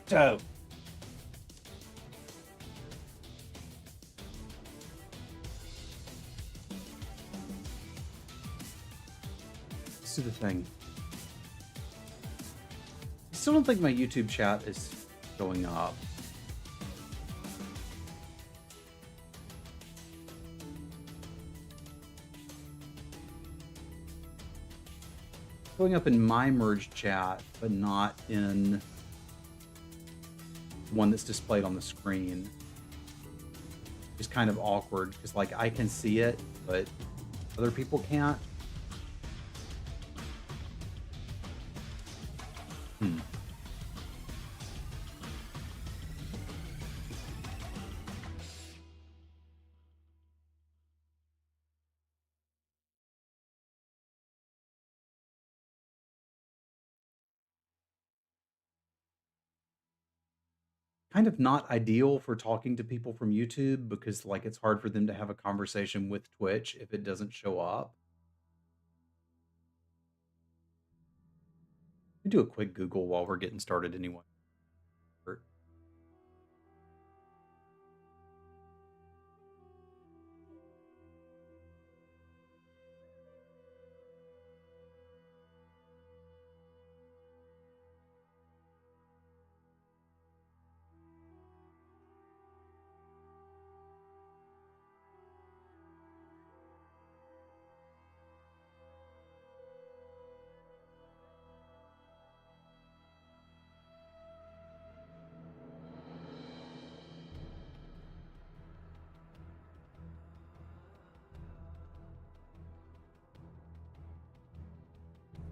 So, this is the thing. I still don't think my YouTube chat is showing up. Showing up in my merged chat, but not in one that's displayed on the screen. It's kind of awkward because, like, I can see it, but other people can't. Kind of not ideal for talking to people from YouTube because, like, it's hard for them to have a conversation with Twitch if it doesn't show up. We do a quick Google while we're getting started anyway.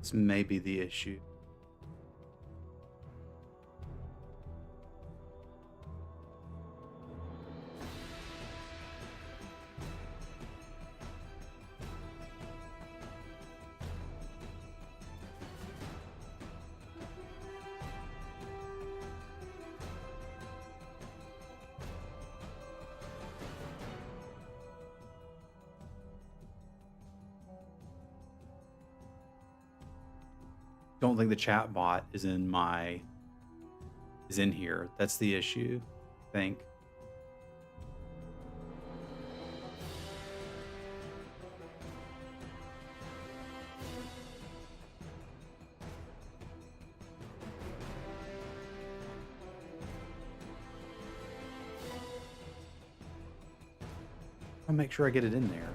This may be the issue. Don't think the chat bot is in here. That's the issue, I think. I'll make sure I get it in there.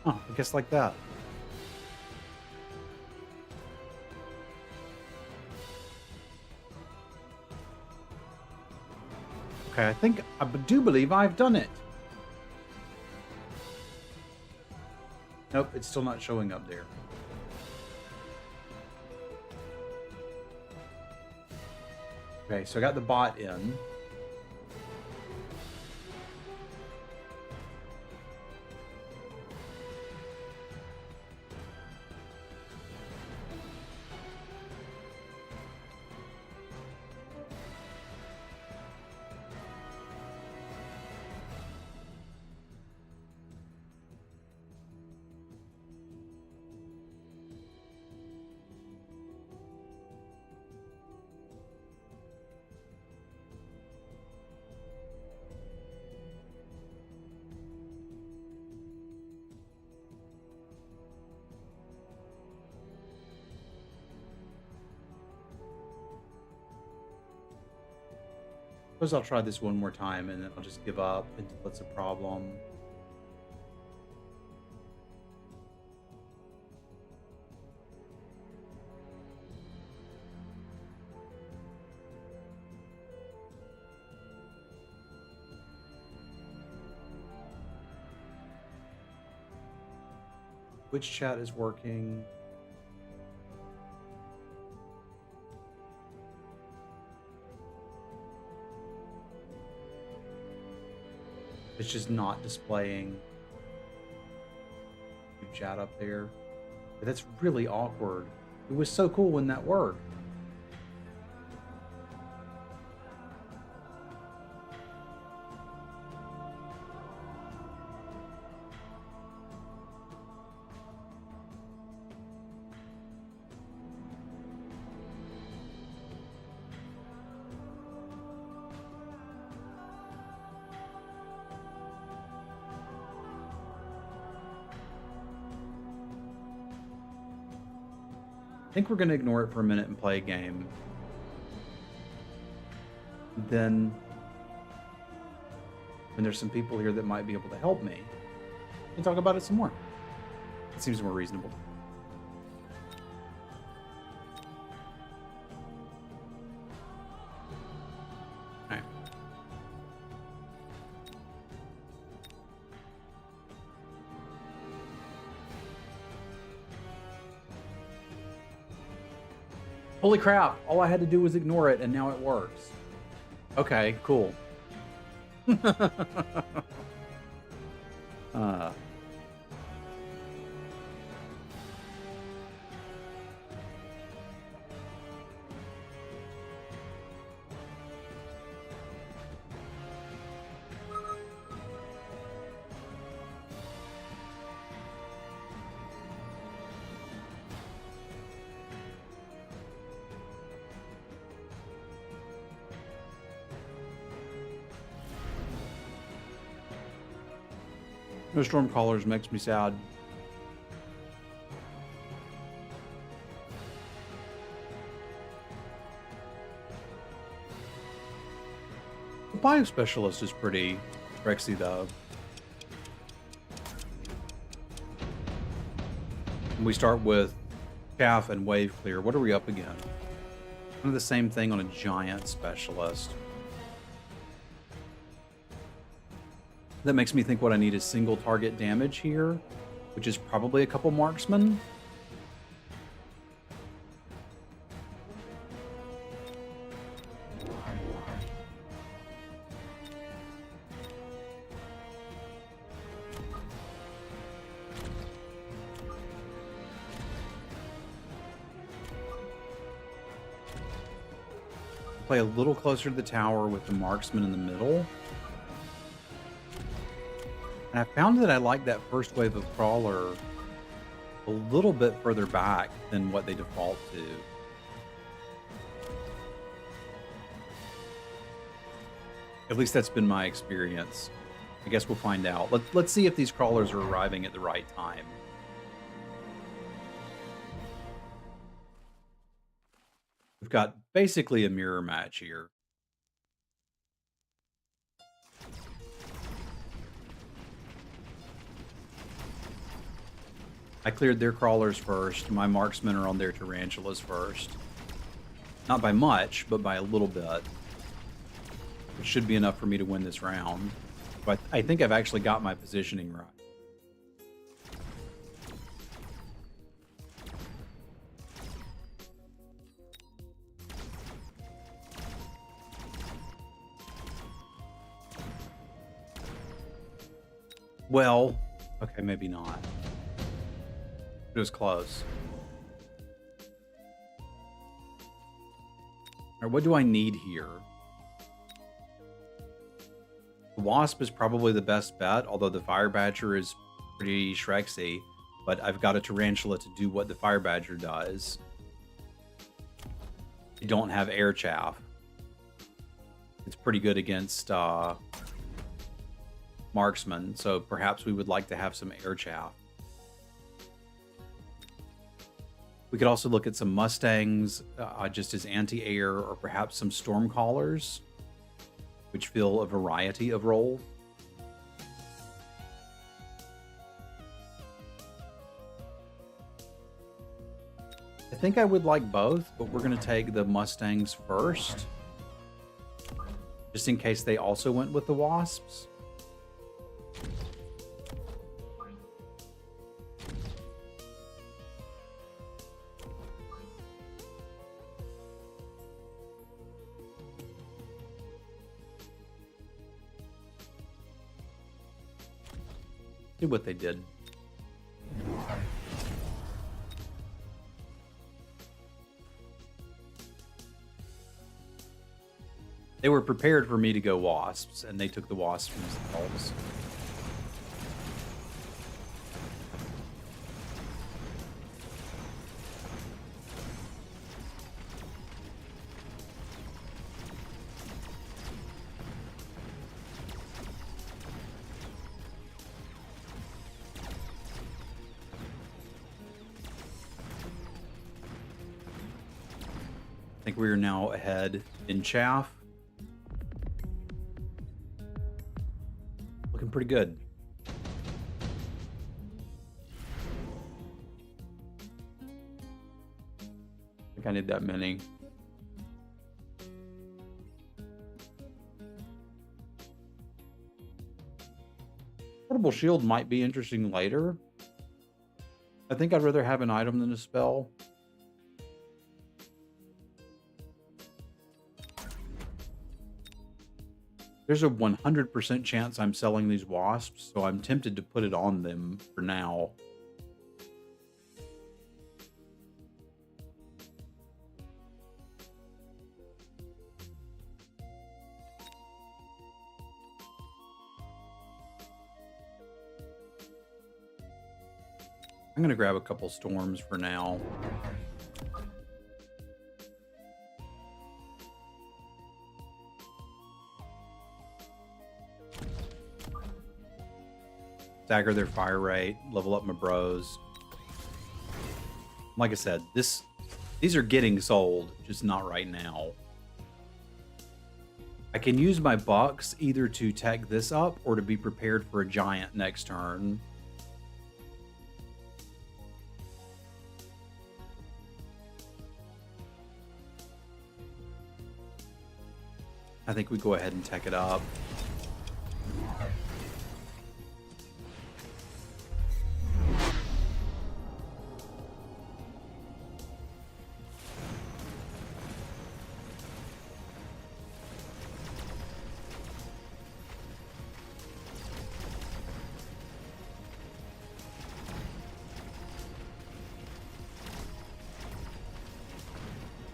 Oh, I guess like that. Okay, I do believe I've done it. Nope, it's still not showing up there. Okay, so I got the bot in. Suppose I'll try this one more time and then I'll just give up until it's a problem. Which chat is working? It's just not displaying chat up there. But that's really awkward. It was so cool when that worked. think we're going to ignore it for a minute and play a game. Then, when there's some people here that might be able to help me, we can talk about it some more. It seems more reasonable. All right. Holy crap! All I had to do was ignore it, and now it works. Okay, cool. No storm callers makes me sad. The bio specialist is pretty Rexy though. We start with chaff and wave clear. What are we up again? Kind of the same thing on a giant specialist. That makes me think what I need is single target damage here, which is probably a couple marksmen. Play a little closer to the tower with the marksman in the middle. And I found that I like that first wave of crawler a little bit further back than what they default to. At least that's been my experience. I guess we'll find out. Let's see if these crawlers are arriving at the right time. We've got basically a mirror match here. I cleared their crawlers first. My marksmen are on their tarantulas first. Not by much, but by a little bit. Which should be enough for me to win this round. But I think I've actually got my positioning right. Well, okay, maybe not. It was close. All right, what do I need here? The Wasp is probably the best bet, although the Fire Badger is pretty Shrexy. But I've got a Tarantula to do what the Fire Badger does. I don't have Air Chaff. It's pretty good against marksman, so perhaps we would like to have some Air Chaff. We could also look at some Mustangs just as anti-air, or perhaps some Stormcallers, which fill a variety of roles. I think I would like both, but we're going to take the Mustangs first, just in case they also went with the Wasps. See what they did. They were prepared for me to go Wasps, and they took the Wasps themselves. think we are now ahead in chaff. Looking pretty good. I think I need that many. Portable shield might be interesting later. I think I'd rather have an item than a spell. There's a 100% chance I'm selling these wasps, so I'm tempted to put it on them for now. I'm going to grab a couple storms for now. Stagger their fire rate, level up my bros. Like I said, these are getting sold, just not right now. I can use my bucks either to tech this up or to be prepared for a giant next turn. I think we go ahead and tech it up.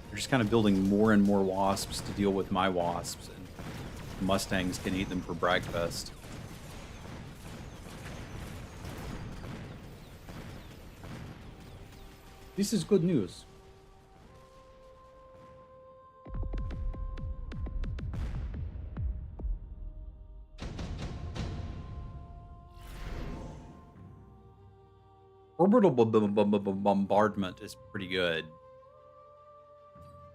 We're just kind of building more and more wasps to deal with my wasps, and Mustangs can eat them for breakfast. This is good news. Orbital bombardment is pretty good.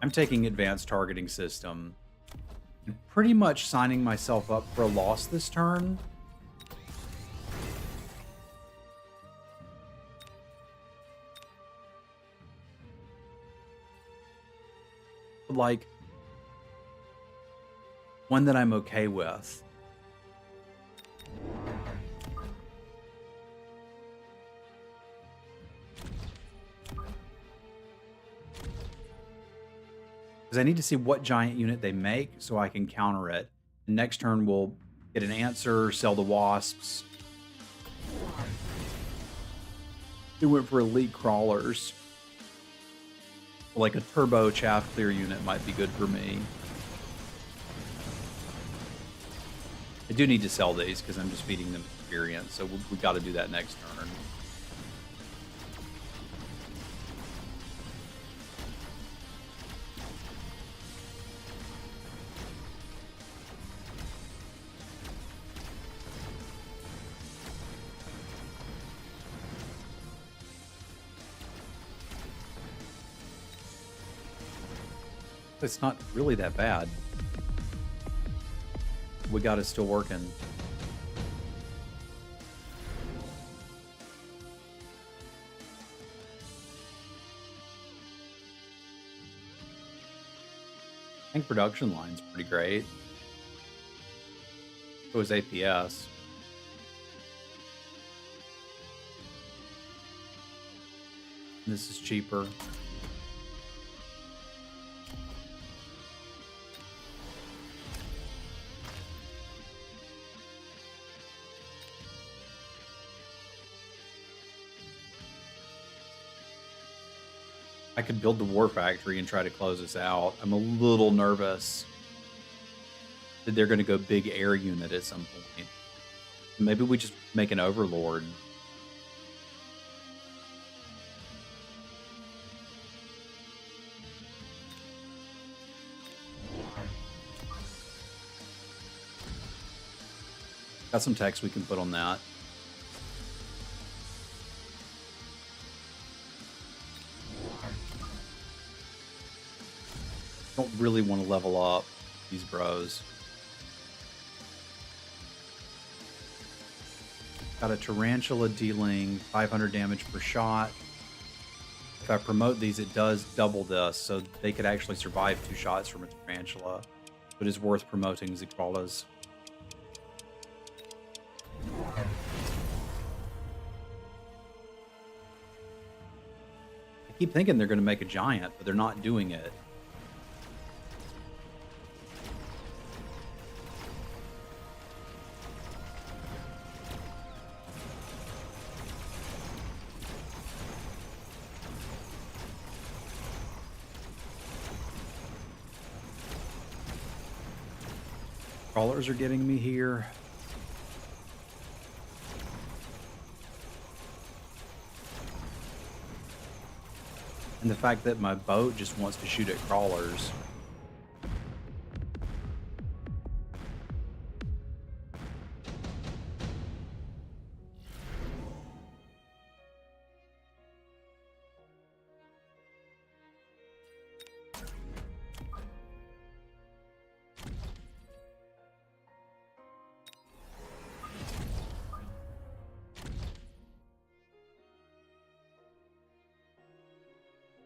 I'm taking advanced targeting system and pretty much signing myself up for a loss this turn. Like, one that I'm okay with. Because I need to see what giant unit they make so I can counter it. And next turn we'll get an answer, sell the wasps. It went for elite crawlers. Like a turbo chaff clear unit might be good for me. I do need to sell these because I'm just feeding them experience, so we got to do that next turn. It's not really that bad. We got it still working. I think production line's pretty great. So is APS. This is cheaper. I could build the war factory and try to close this out. I'm a little nervous that they're going to go big air unit at some point. Maybe we just make an overlord. Got some text we can put on that. Really want to level up these bros. Got a tarantula dealing 500 damage per shot. If I promote these, it does double this, so they could actually survive 2 shots from a tarantula. But it's worth promoting Zikwalas. I keep thinking they're going to make a giant, but they're not doing it. Crawlers are getting me here. And the fact that my boat just wants to shoot at crawlers.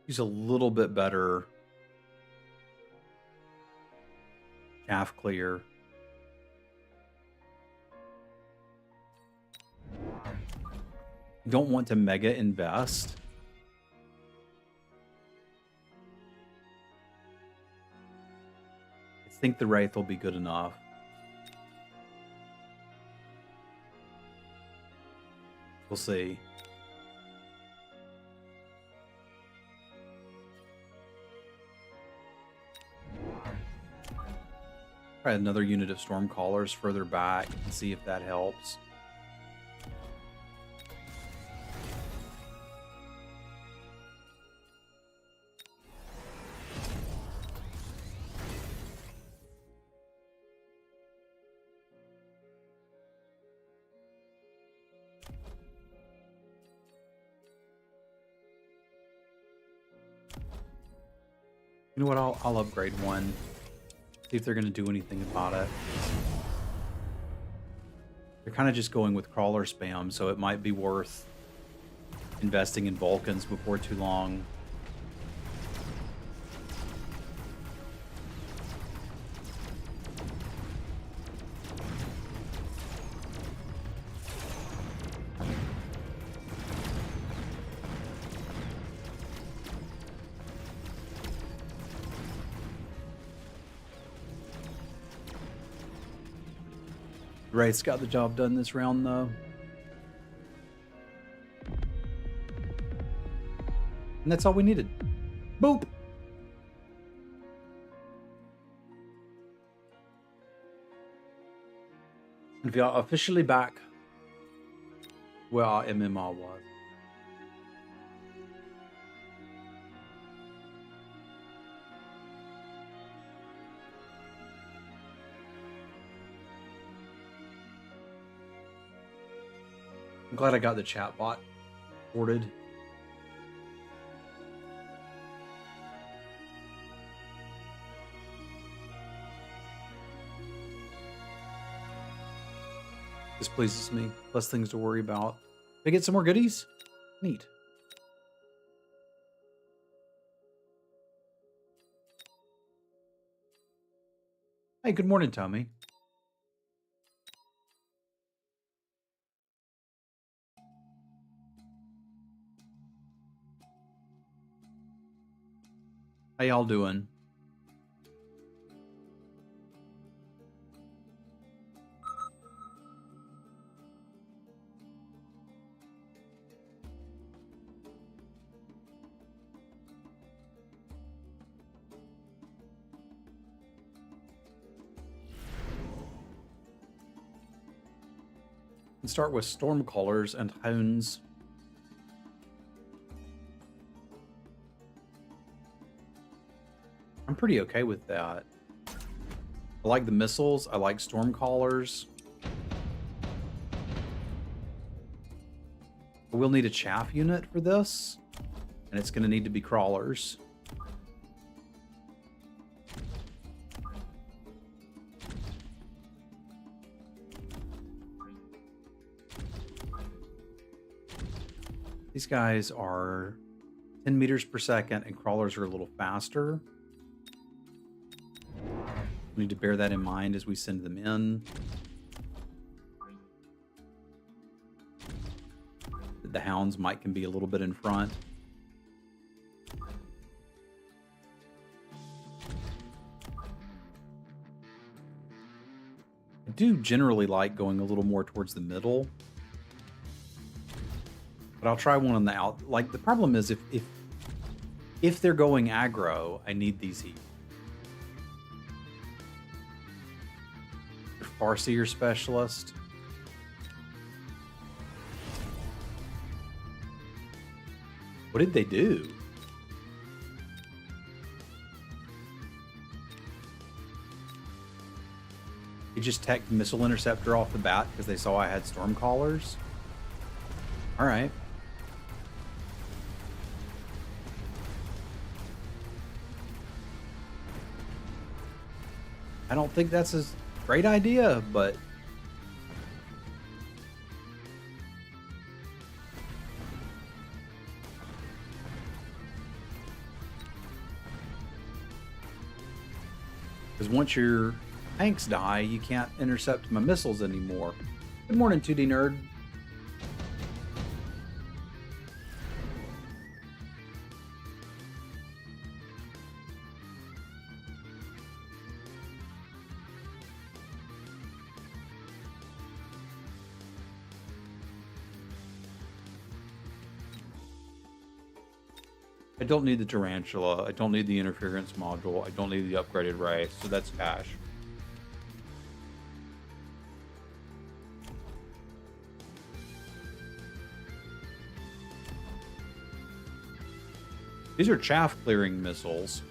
Use a little bit better chaff clear. Don't want to mega invest. I think the Wraith will be good enough. We'll see. Try another unit of Stormcallers further back and see if that helps. You know what? I'll upgrade one. See if they're going to do anything about it. They're kind of just going with crawler spam, so it might be worth investing in Vulcans before too long. Wraith's got the job done this round, though. And that's all we needed. Boop! And we are officially back where our MMR was. I'm glad I got the chatbot ordered. This pleases me. Less things to worry about. Did I get some more goodies? Neat. Hey, good morning, Tommy. How y'all doing? Let's start with Stormcallers and Hounds. I'm pretty okay with that. I like the missiles. I like Stormcallers. We'll need a chaff unit for this, and it's going to need to be crawlers. These guys are 10 meters per second, and crawlers are a little faster. We need to bear that in mind as we send them in. The hounds can be a little bit in front. I do generally like going a little more towards the middle, but I'll try one on the out. Like, the problem is if they're going aggro, I need these heat. Farseer specialist. What did they do? He just teched missile interceptor off the bat because they saw I had storm callers. All right. I don't think that's a great idea, but because once your tanks die, you can't intercept my missiles anymore. Good morning, 2D nerd. I don't need the tarantula. I don't need the interference module. I don't need the upgraded ray, so that's cash. These are chaff clearing missiles.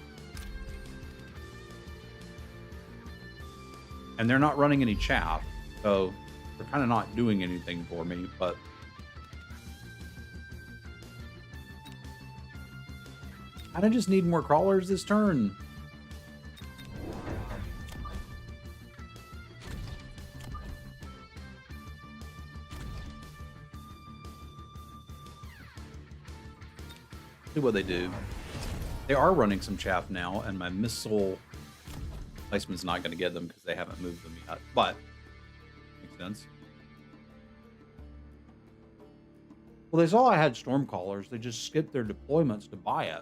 And they're not running any chaff, so they're kind of not doing anything for me, but I just need more crawlers this turn. See what they do. They are running some chaff now, and my missile placement's not going to get them because they haven't moved them yet, but makes sense. Well, they saw I had storm callers. They just skipped their deployments to buy it.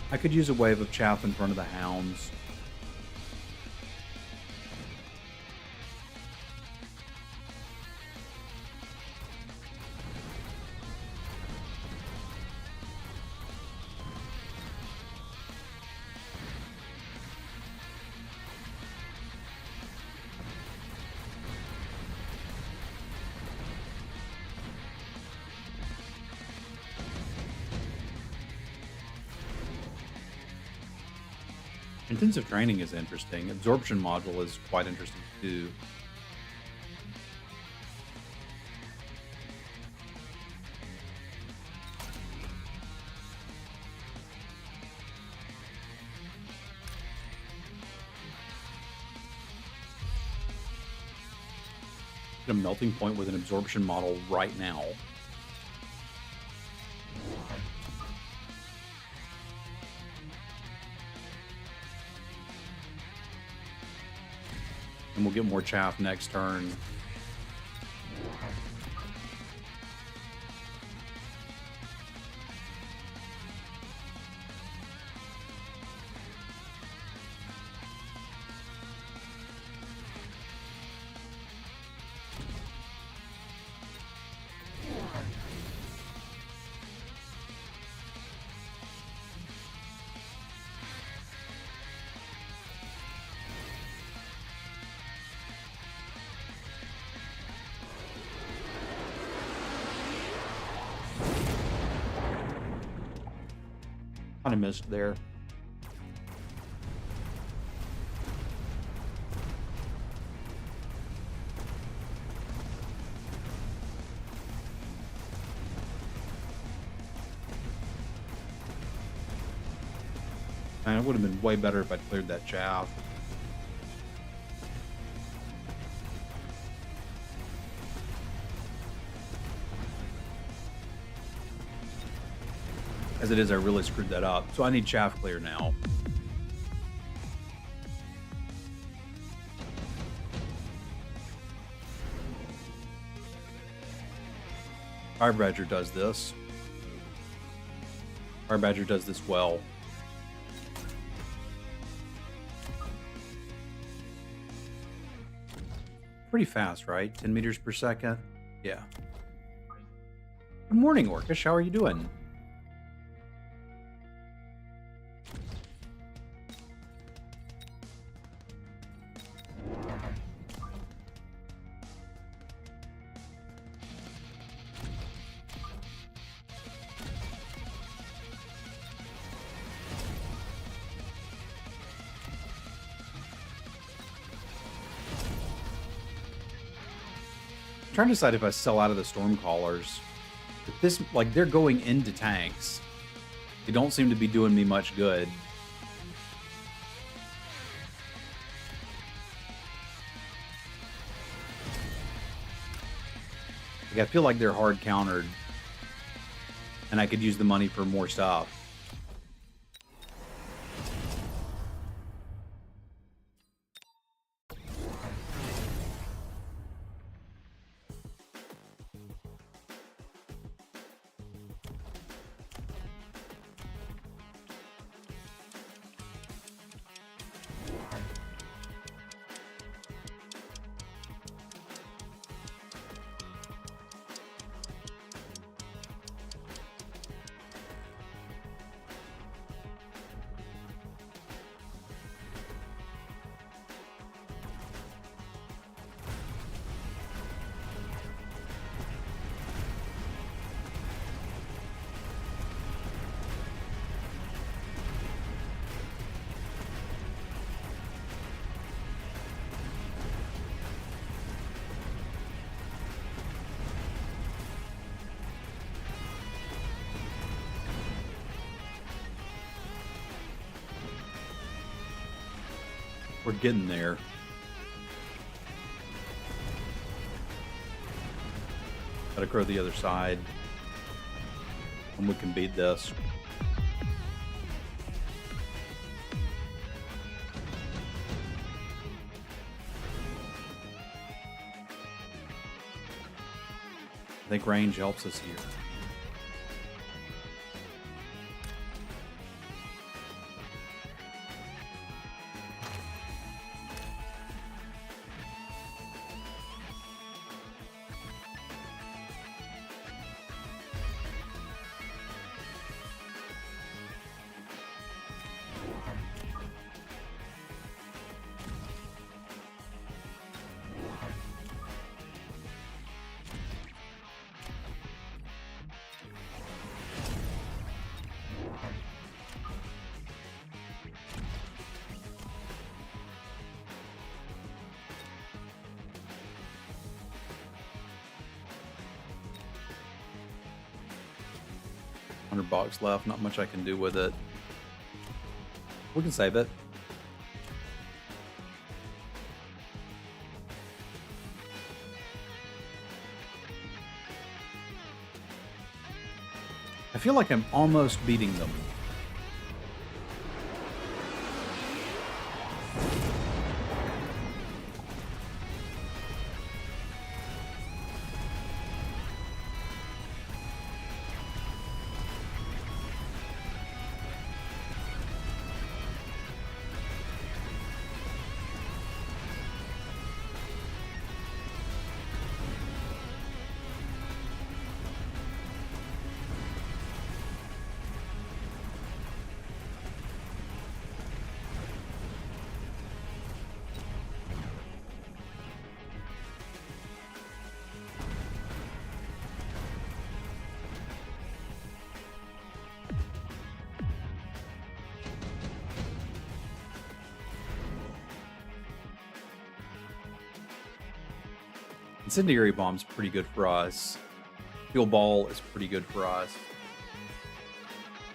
I could use a wave of chaff in front of the hounds. Intensive training is interesting. Absorption module is quite interesting too. Get a melting point with an absorption model right now. And we'll get more chaff next turn. Kind of missed there. And it would have been way better if I cleared that chaff. As it is, I really screwed that up. So I need chaff clear now. Fire Badger does this. Fire Badger does this well. Pretty fast, right? 10 meters per second? Yeah. Good morning, Orcish. How are you doing? Trying to decide if I sell out of the Stormcallers. But this, like, they're going into tanks. They don't seem to be doing me much good. Like, I feel like they're hard countered. And I could use the money for more stuff. We're getting there. Gotta grow the other side. And we can beat this. I think range helps us here. $100 left, not much I can do with it. We can save it. I feel like I'm almost beating them. Incendiary bomb's pretty good for us. Steel ball is pretty good for us.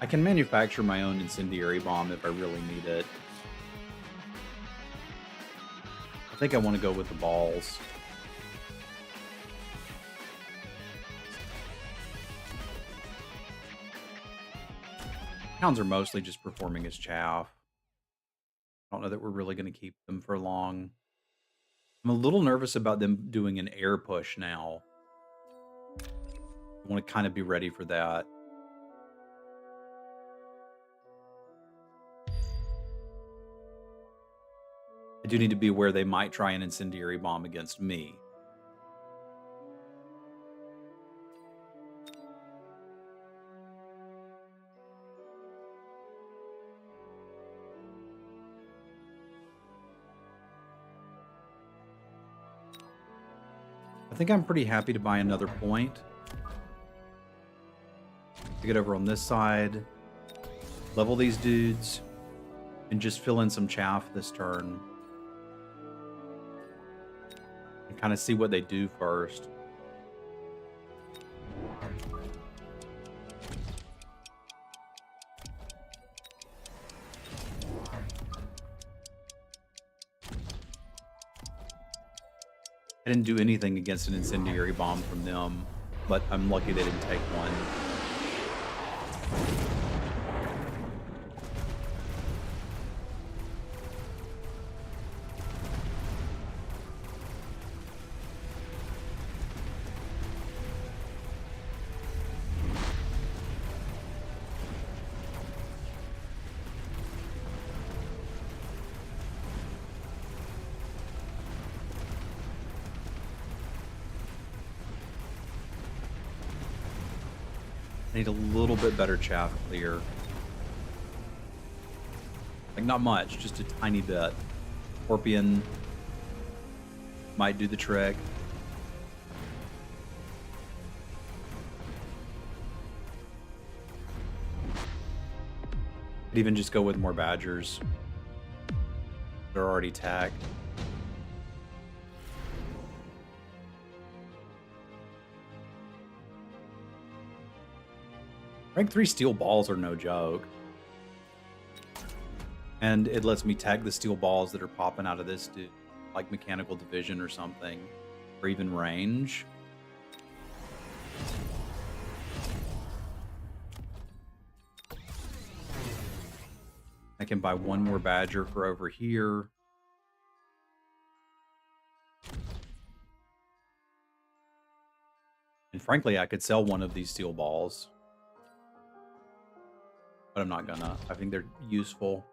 I can manufacture my own incendiary bomb if I really need it. I think I want to go with the balls. Hounds are mostly just performing as chaff. I don't know that we're really going to keep them for long. I'm a little nervous about them doing an air push now. I want to kind of be ready for that. I do need to be aware they might try an incendiary bomb against me. I think I'm pretty happy to buy another point. To get over on this side, level these dudes, and just fill in some chaff this turn. And kind of see what they do first. I didn't do anything against an incendiary bomb from them, but I'm lucky they didn't take one. I need a little bit better chaff clear. Like, not much, just a tiny bit. Scorpion might do the trick. Could even just go with more badgers. They're already tagged. Rank 3 steel balls are no joke. And it lets me tag the steel balls that are popping out of this dude, like mechanical division or something, or even range. I can buy one more badger for over here. And frankly, I could sell one of these steel balls. But I'm not gonna. I think they're useful.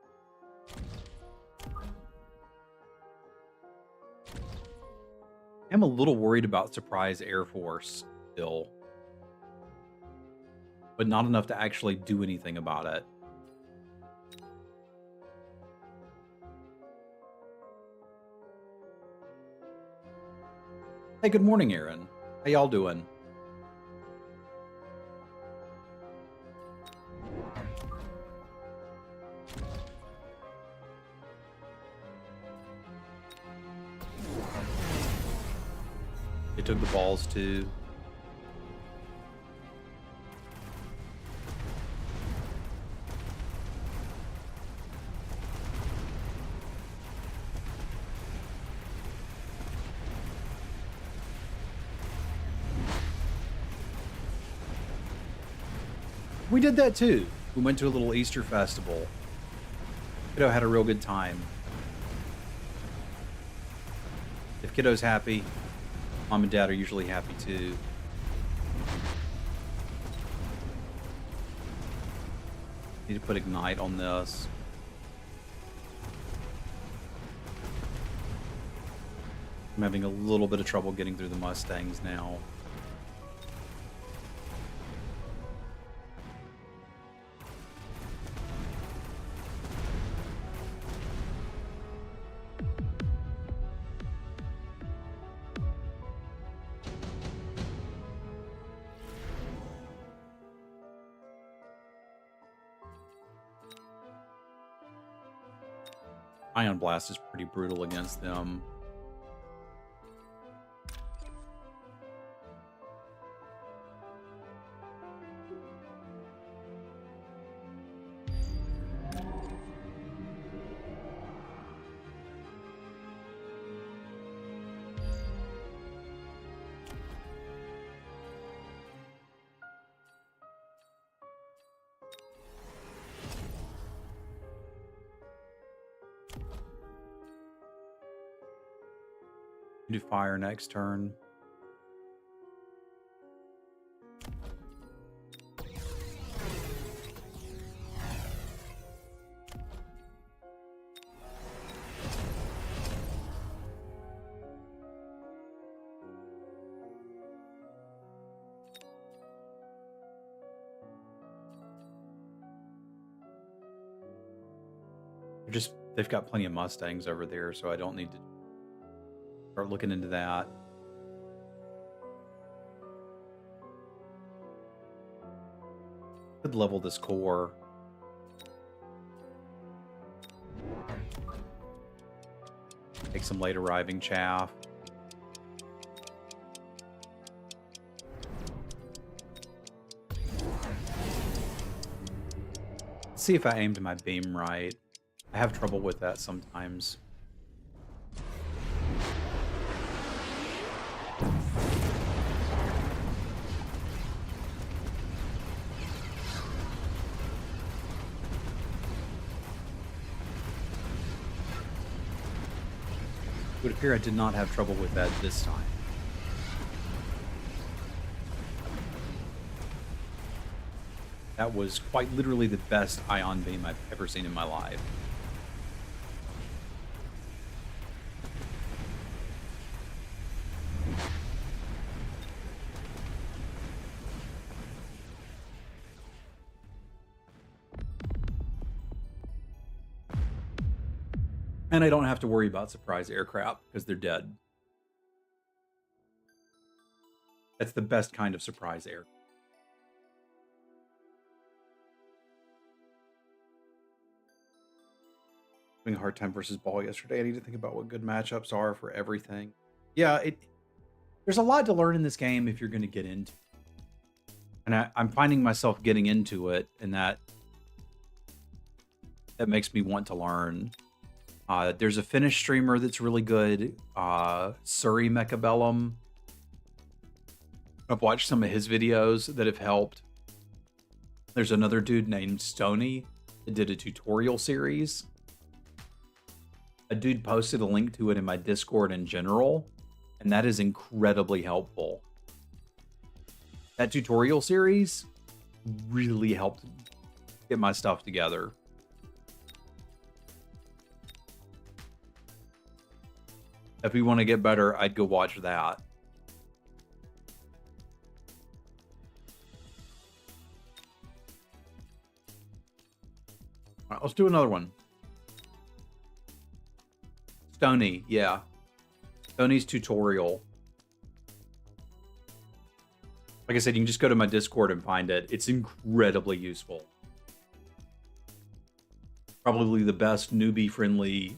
I'm a little worried about Surprise Air Force still. But not enough to actually do anything about it. Hey, good morning, Aaron. How y'all doing? They took the balls too. We did that too. We went to a little Easter festival. Kiddo had a real good time. If Kiddo's happy, Mom and Dad are usually happy too. Need to put Ignite on this. I'm having a little bit of trouble getting through the Mustangs now. Ion Blast is pretty brutal against them. Do fire next turn. They've got plenty of Mustangs over there, so I don't need to start looking into that. Could level this core. Take some late arriving chaff. Let's see if I aimed my beam right. I have trouble with that sometimes. It would appear I did not have trouble with that this time. That was quite literally the best ion beam I've ever seen in my life. And I don't have to worry about surprise aircraft because they're dead. That's the best kind of surprise air. Having a hard time versus ball yesterday. I need to think about what good matchups are for everything. Yeah, there's a lot to learn in this game if you're going to get into it. And I'm finding myself getting into it, and that makes me want to learn. There's a Finnish streamer that's really good, Surrey Mechabellum. I've watched some of his videos that have helped. There's another dude named Stony that did a tutorial series. A dude posted a link to it in my Discord in general, and that is incredibly helpful. That tutorial series really helped get my stuff together. If we want to get better, I'd go watch that. All right, let's do another one. Stony, yeah. Stony's tutorial. Like I said, you can just go to my Discord and find it. It's incredibly useful. Probably the best newbie-friendly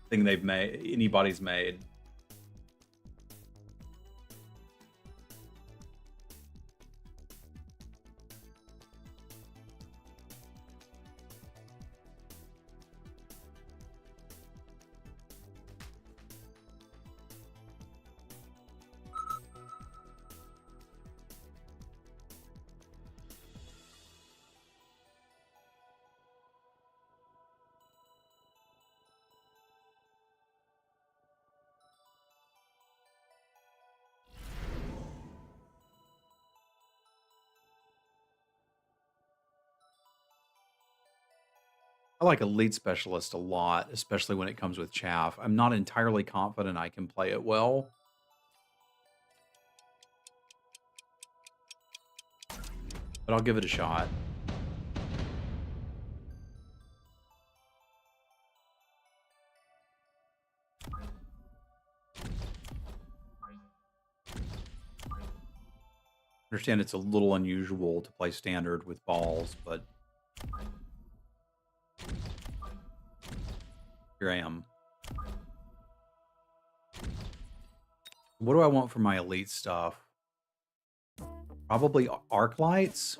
thing anybody's made. I like Elite Specialist a lot, especially when it comes with chaff. I'm not entirely confident I can play it well. But I'll give it a shot. I understand it's a little unusual to play standard with balls, but here I am. What do I want for my elite stuff? Probably arc lights.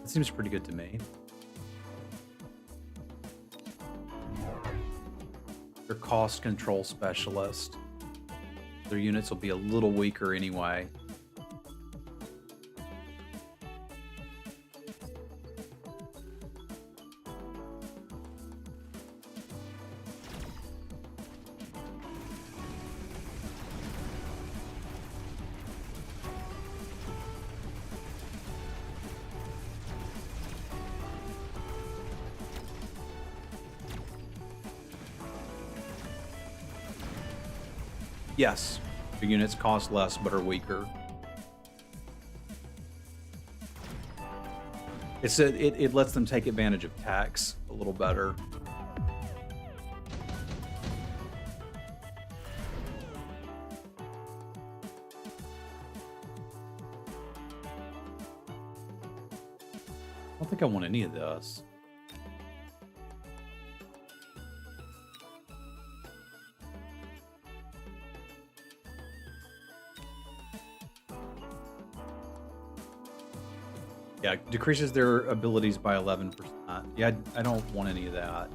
That seems pretty good to me. They're cost control specialist. Their units will be a little weaker anyway. Yes, the units cost less but are weaker. It lets them take advantage of tax a little better. I don't think I want any of this. Yeah, decreases their abilities by 11%. Yeah, I don't want any of that.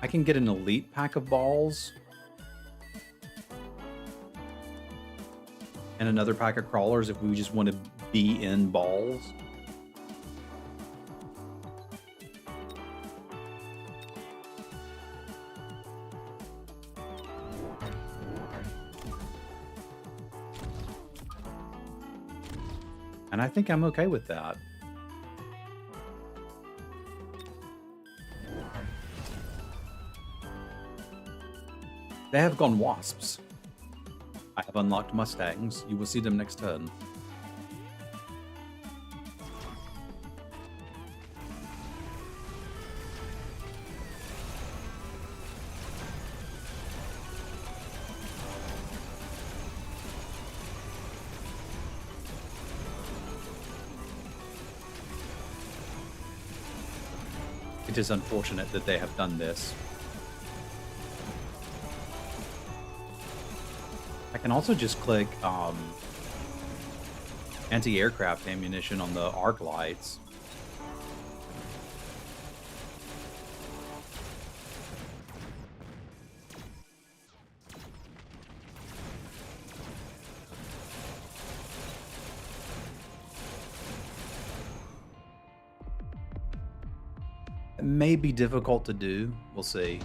I can get an elite pack of balls. And another pack of crawlers if we just want to be in balls. And I think I'm okay with that. They have gone wasps. I have unlocked Mustangs. You will see them next turn. It is unfortunate that they have done this. I can also just click anti-aircraft ammunition on the arc lights. It may be difficult to do. We'll see.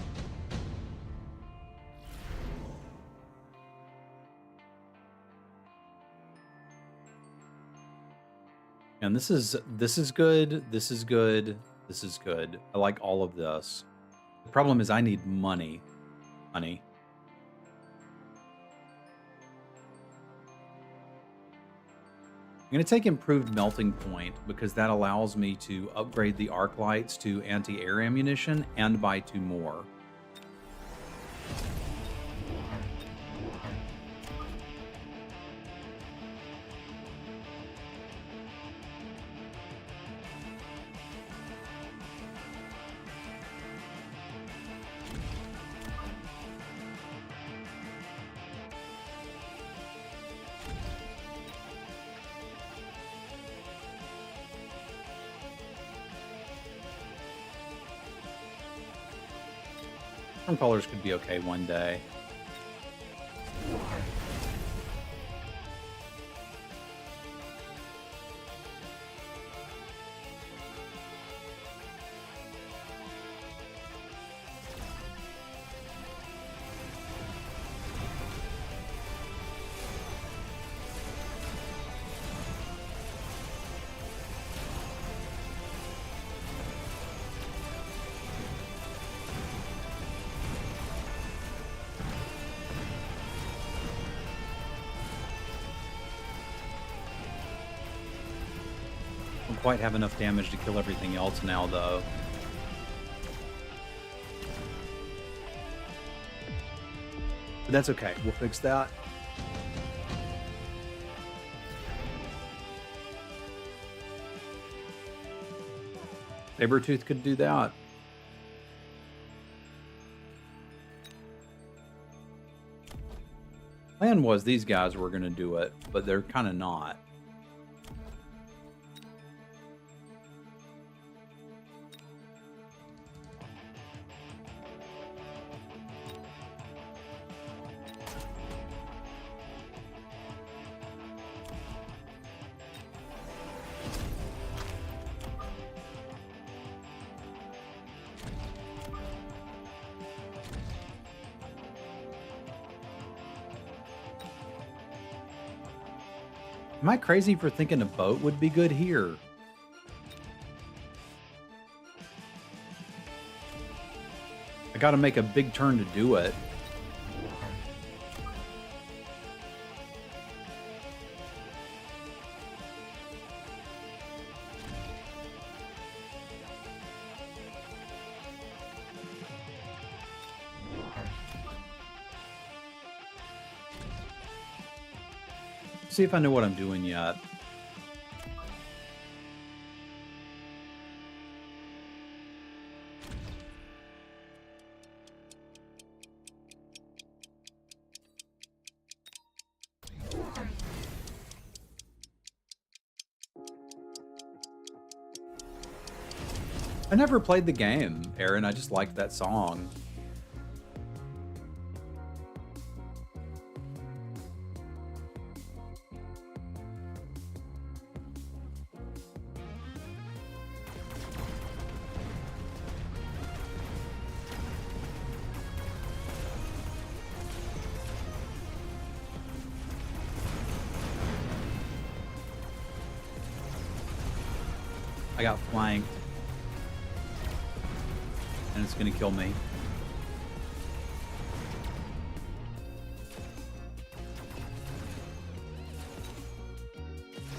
And this is good, this is good, this is good. I like all of this. The problem is I need money. Money. I'm going to take improved melting point because that allows me to upgrade the arc lights to anti-air ammunition and buy 2 more. Colors could be okay one day. Quite have enough damage to kill everything else now, though. But that's okay. We'll fix that. Sabertooth could do that. Plan was these guys were going to do it, but they're kind of not. Am I crazy for thinking a boat would be good here? I gotta make a big turn to do it. See if I know what I'm doing yet. I never played the game, Aaron. I just liked that song. I got flanked. And it's going to kill me.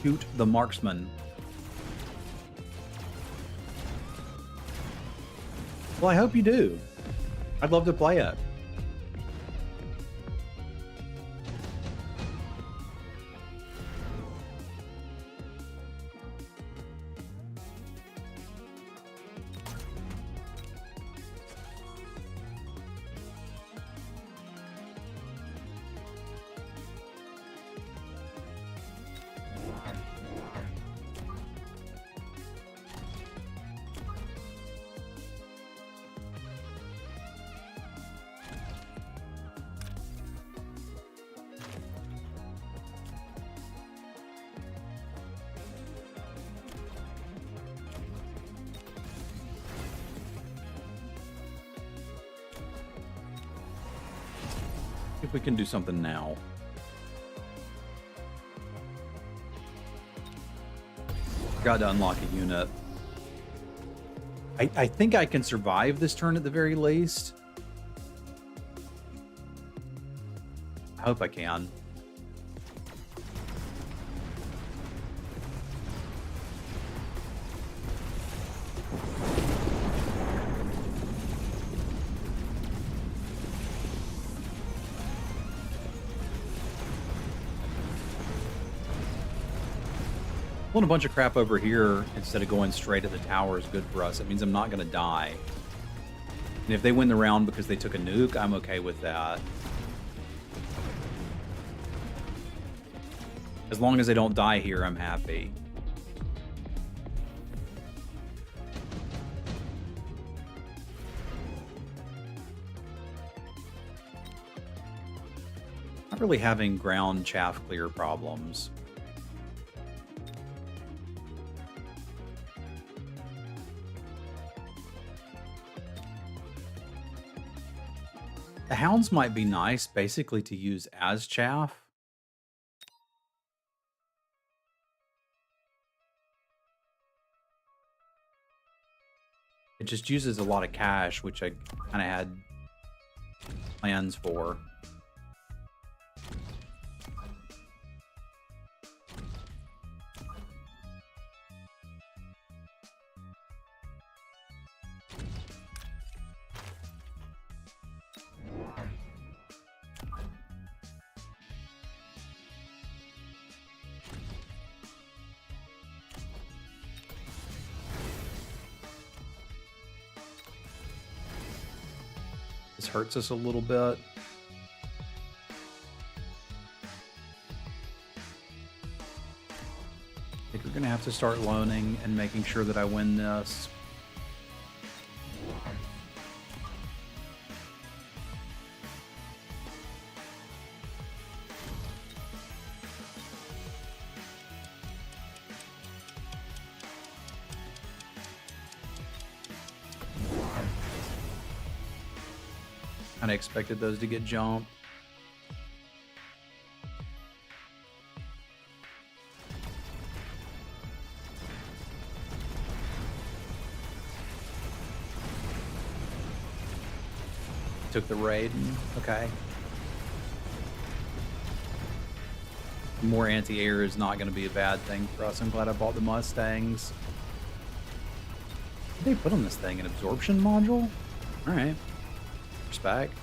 Shoot the marksman. Well, I hope you do. I'd love to play it. If we can do something now. Got to unlock a unit. I think I can survive this turn at the very least. I hope I can. Pulling a bunch of crap over here instead of going straight at the tower is good for us. It means I'm not going to die. And if they win the round because they took a nuke, I'm okay with that. As long as they don't die here, I'm happy. Not really having ground chaff clear problems. The hounds might be nice, basically, to use as chaff. It just uses a lot of cash, which I kind of had plans for. This hurts us a little bit. I think we're going to have to start loaning and making sure that I win this. Kind of expected those to get jumped. took the raid. Okay. More anti-air is not going to be a bad thing for us. I'm glad I bought the Mustangs. What did they put on this thing? An absorption module? All right. Respect.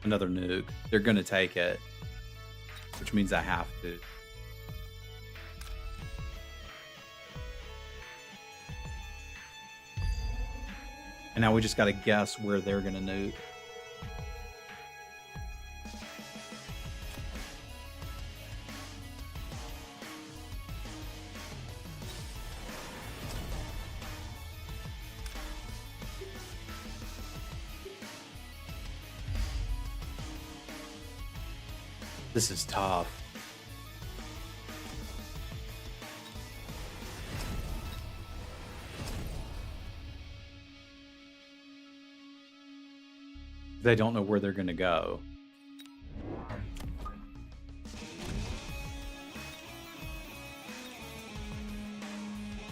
Another nuke. They're going to take it, which means I have to. And now we just got to guess where they're going to nuke. This is tough. They don't know where they're going to go.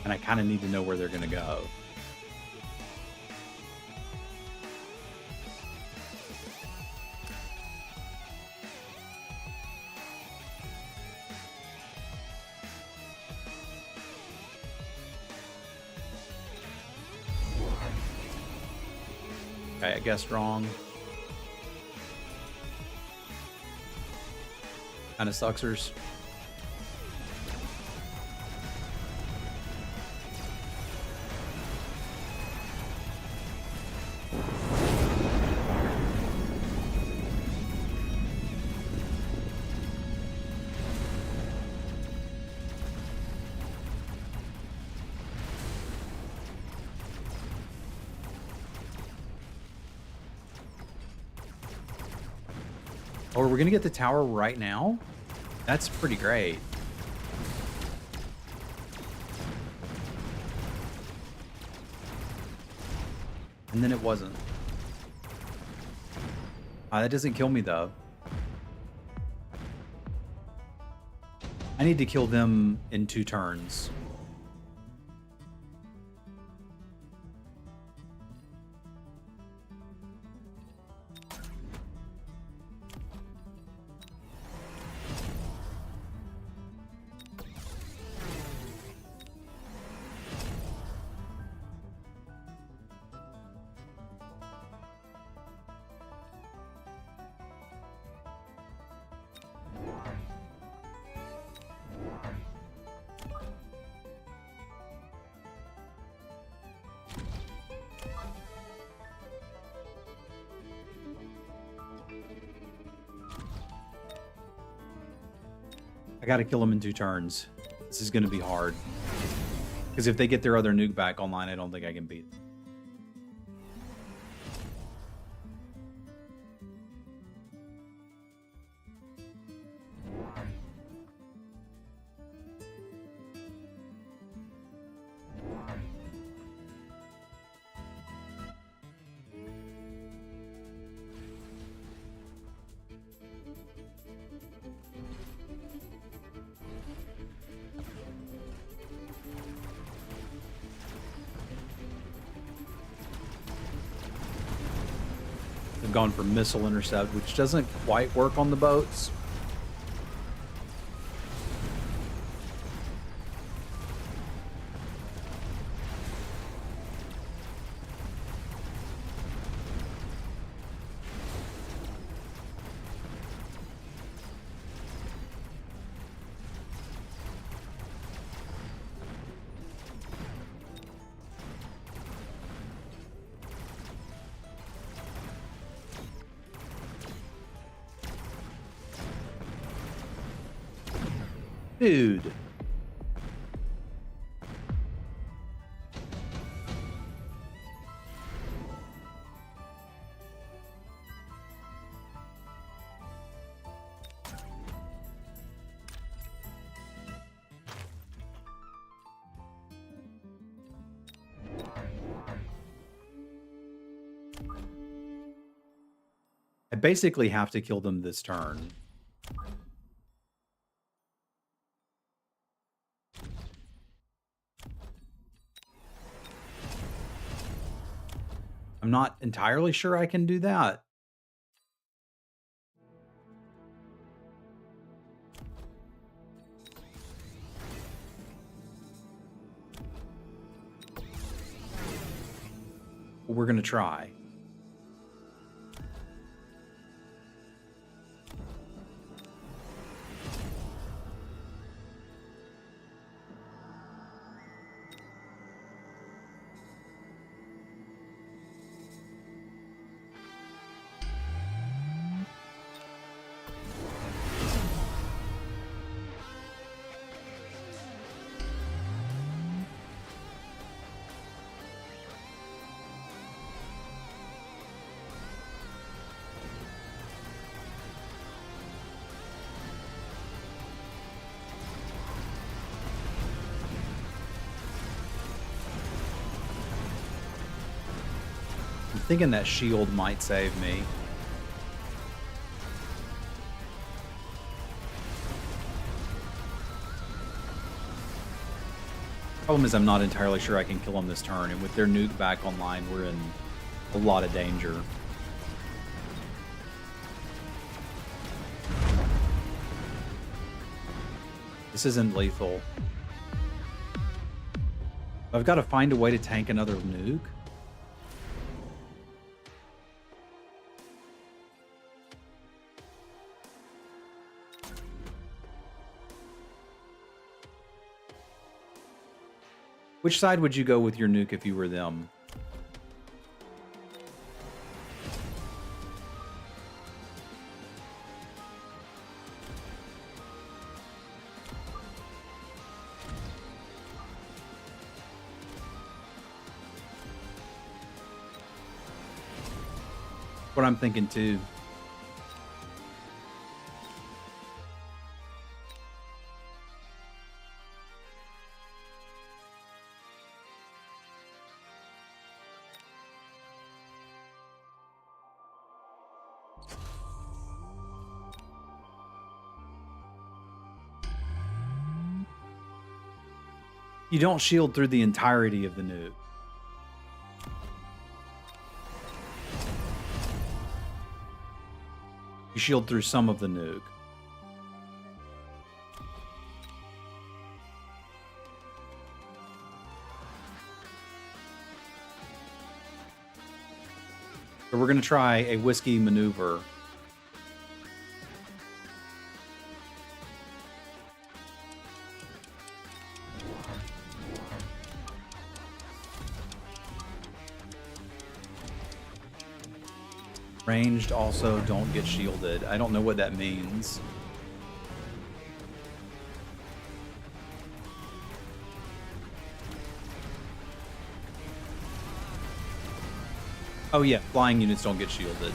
And I kind of need to know where they're going to go. Okay, I guessed wrong. Kind of sucksers. Oh, we're gonna get the tower right now? That's pretty great. And then it wasn't. That doesn't kill me though. I need to kill them in 2 turns. I gotta kill them in 2 turns. This is gonna be hard. Because if they get their other nuke back online, I don't think I can beat them. Gone for missile intercept, which doesn't quite work on the boats. Dude. basically have to kill them this turn. I'm not entirely sure I can do that. But we're going to try. I'm thinking that shield might save me. Problem is I'm not entirely sure I can kill them this turn, and with their nuke back online, we're in a lot of danger. This isn't lethal. I've got to find a way to tank another nuke. Which side would you go with your nuke if you were them? What I'm thinking too. You don't shield through the entirety of the nuke. You shield through some of the nuke. So we're going to try a whiskey maneuver. Ranged also don't get shielded. I don't know what that means. Oh yeah, flying units don't get shielded.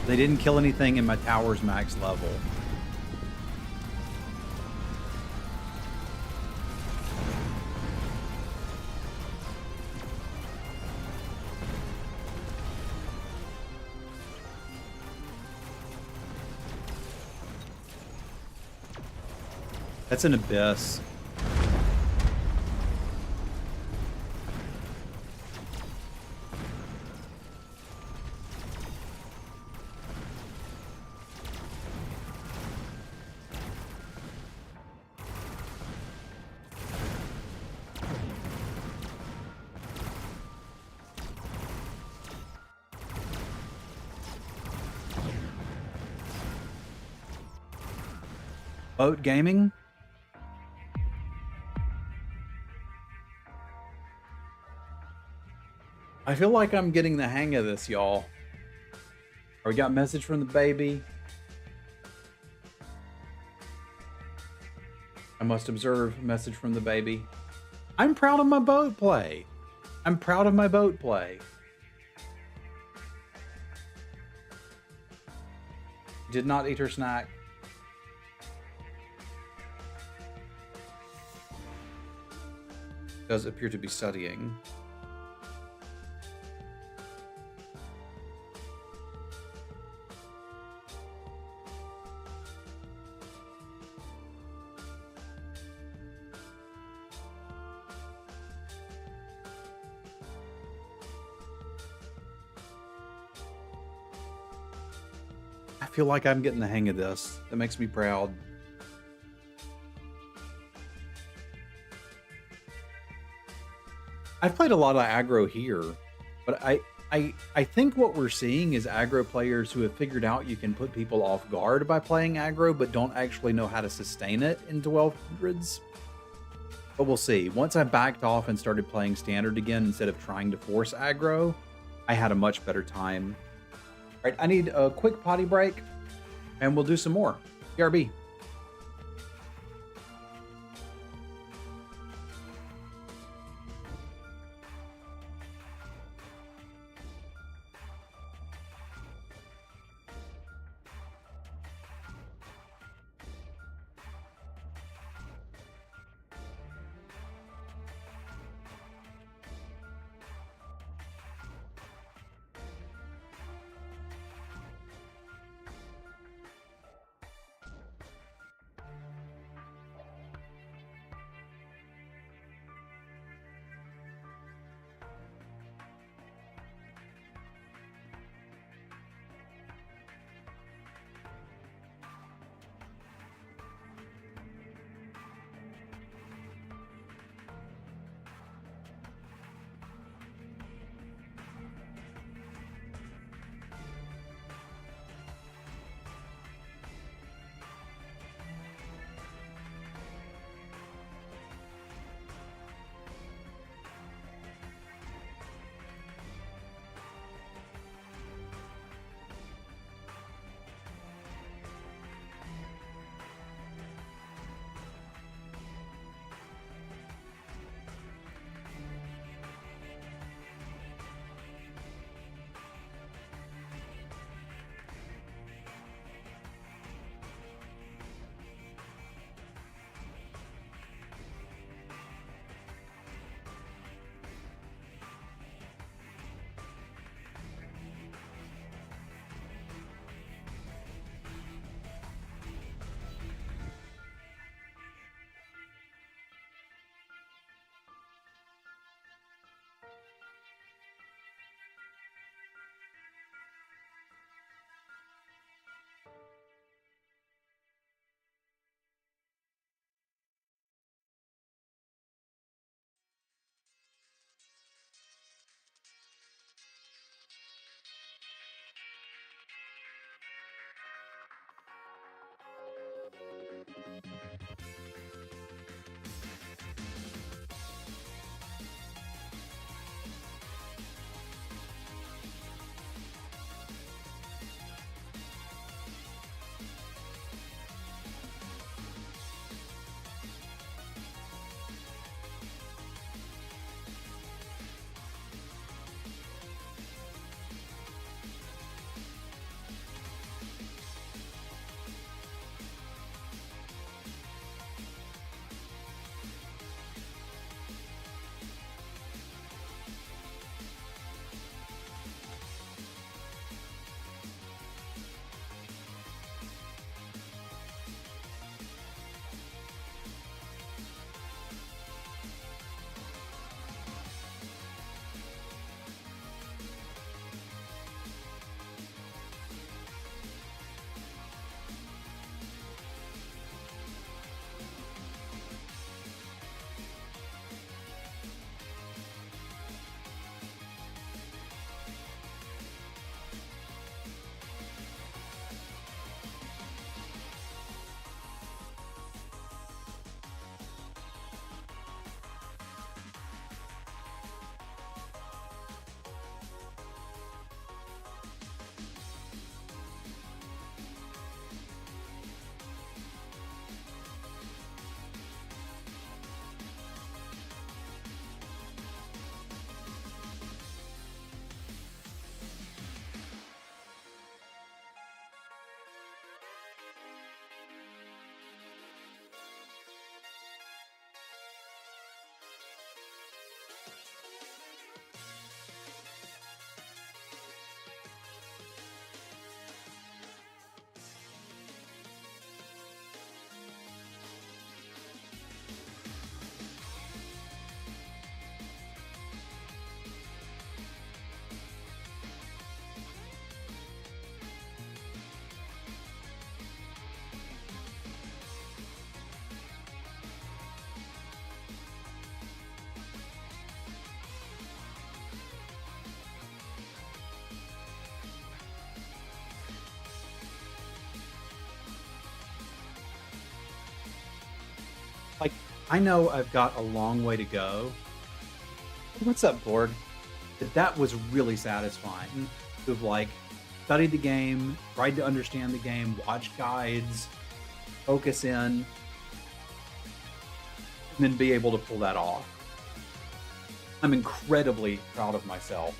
They didn't kill anything in my tower's max level. That's an abyss. Boat gaming? I feel like I'm getting the hang of this, y'all. We got message from the baby. I must observe message from the baby. I'm proud of my boat play. I'm proud of my boat play. Did not eat her snack. Does appear to be studying. feel like I'm getting the hang of this. That makes me proud. I've played a lot of aggro here, but I think what we're seeing is aggro players who have figured out you can put people off guard by playing aggro, but don't actually know how to sustain it in 1200s. But we'll see. Once I backed off and started playing standard again instead of trying to force aggro, I had a much better time. All right, I need a quick potty break, and we'll do some more. BRB. Like, I know I've got a long way to go. What's up, Borg? But that was really satisfying to have, like, studied the game, tried to understand the game, watched guides, focus in, and then be able to pull that off. I'm incredibly proud of myself.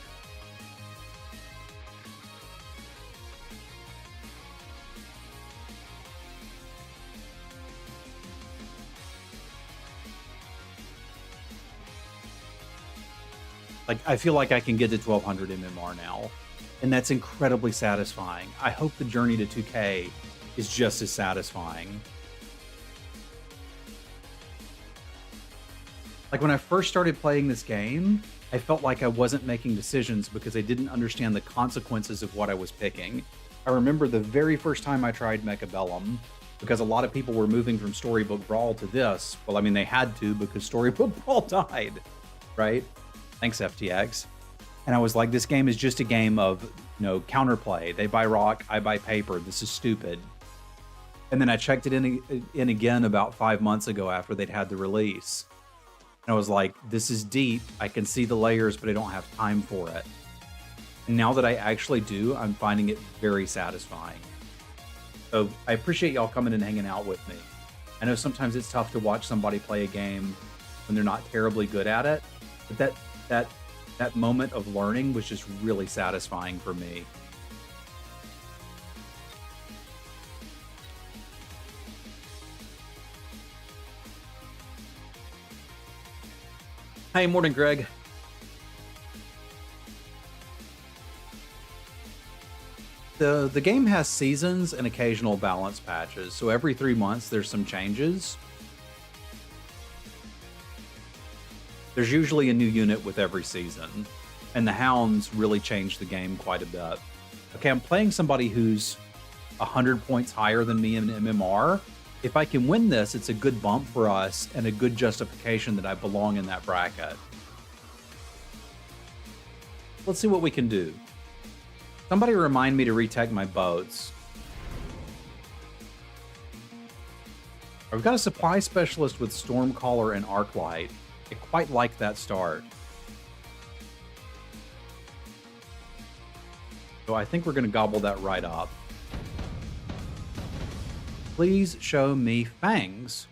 Like, I feel like I can get to 1200 MMR now, and that's incredibly satisfying. I hope the journey to 2K is just as satisfying. Like, when I first started playing this game, I felt like I wasn't making decisions because I didn't understand the consequences of what I was picking. I remember the very first time I tried Mechabellum, because a lot of people were moving from Storybook Brawl to this. Well, I mean, they had to because Storybook Brawl died, right? Thanks, FTX. And I was like, this game is just a game of, counterplay. They buy rock, I buy paper. This is stupid. And then I checked it in again about 5 months ago after they'd had the release. And I was like, this is deep. I can see the layers, but I don't have time for it. And now that I actually do, I'm finding it very satisfying. So I appreciate y'all coming and hanging out with me. I know sometimes it's tough to watch somebody play a game when they're not terribly good at it, but that moment of learning was just really satisfying for me. Hey, morning, Greg. The game has seasons and occasional balance patches, so every 3 months there's some changes. There's usually a new unit with every season, and the hounds really change the game quite a bit. Okay, I'm playing somebody who's 100 points higher than me in MMR. If I can win this, it's a good bump for us and a good justification that I belong in that bracket. Let's see what we can do. Somebody remind me to retech my boats. I've got a supply specialist with Stormcaller and Arclight. I quite like that start. So I think we're going to gobble that right up. Please show me fangs.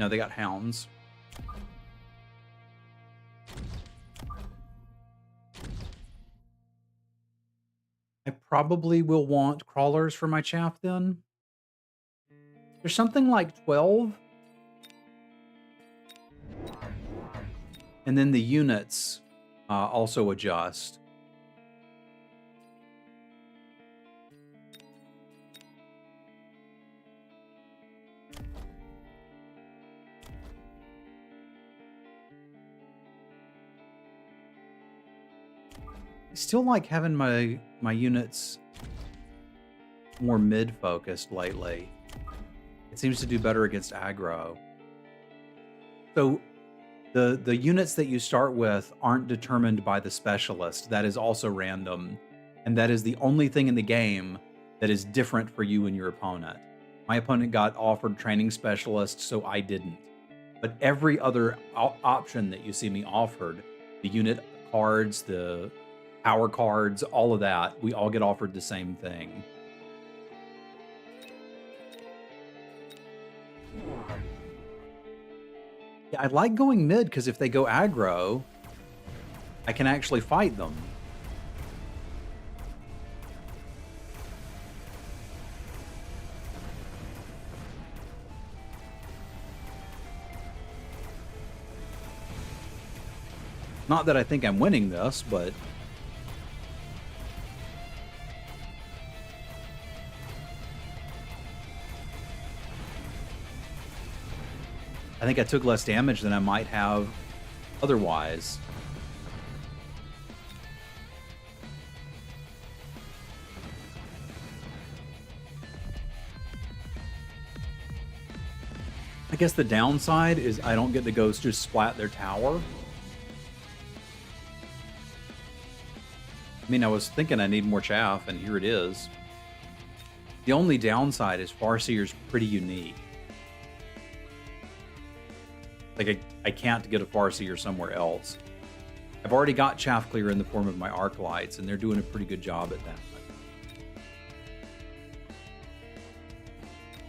No, they got hounds. I probably will want crawlers for my chaff then. There's something like 12. And then the units also adjust. I still like having my units more mid-focused lately. It seems to do better against aggro. So the units that you start with aren't determined by the specialist. That is also random. And that is the only thing in the game that is different for you and your opponent. My opponent got offered training specialist, so I didn't. But every other option that you see me offered, the unit cards, the power cards, all of that, we all get offered the same thing. Yeah, I like going mid because if they go aggro, I can actually fight them. Not that I think I'm winning this, but I think I took less damage than I might have otherwise. I guess the downside is I don't get to go just splat their tower. I mean, I was thinking I need more chaff, and here it is. The only downside is Farseer's pretty unique. Like, I can't get a Farseer somewhere else. I've already got Chaff Clear in the form of my Arc Lights, and they're doing a pretty good job at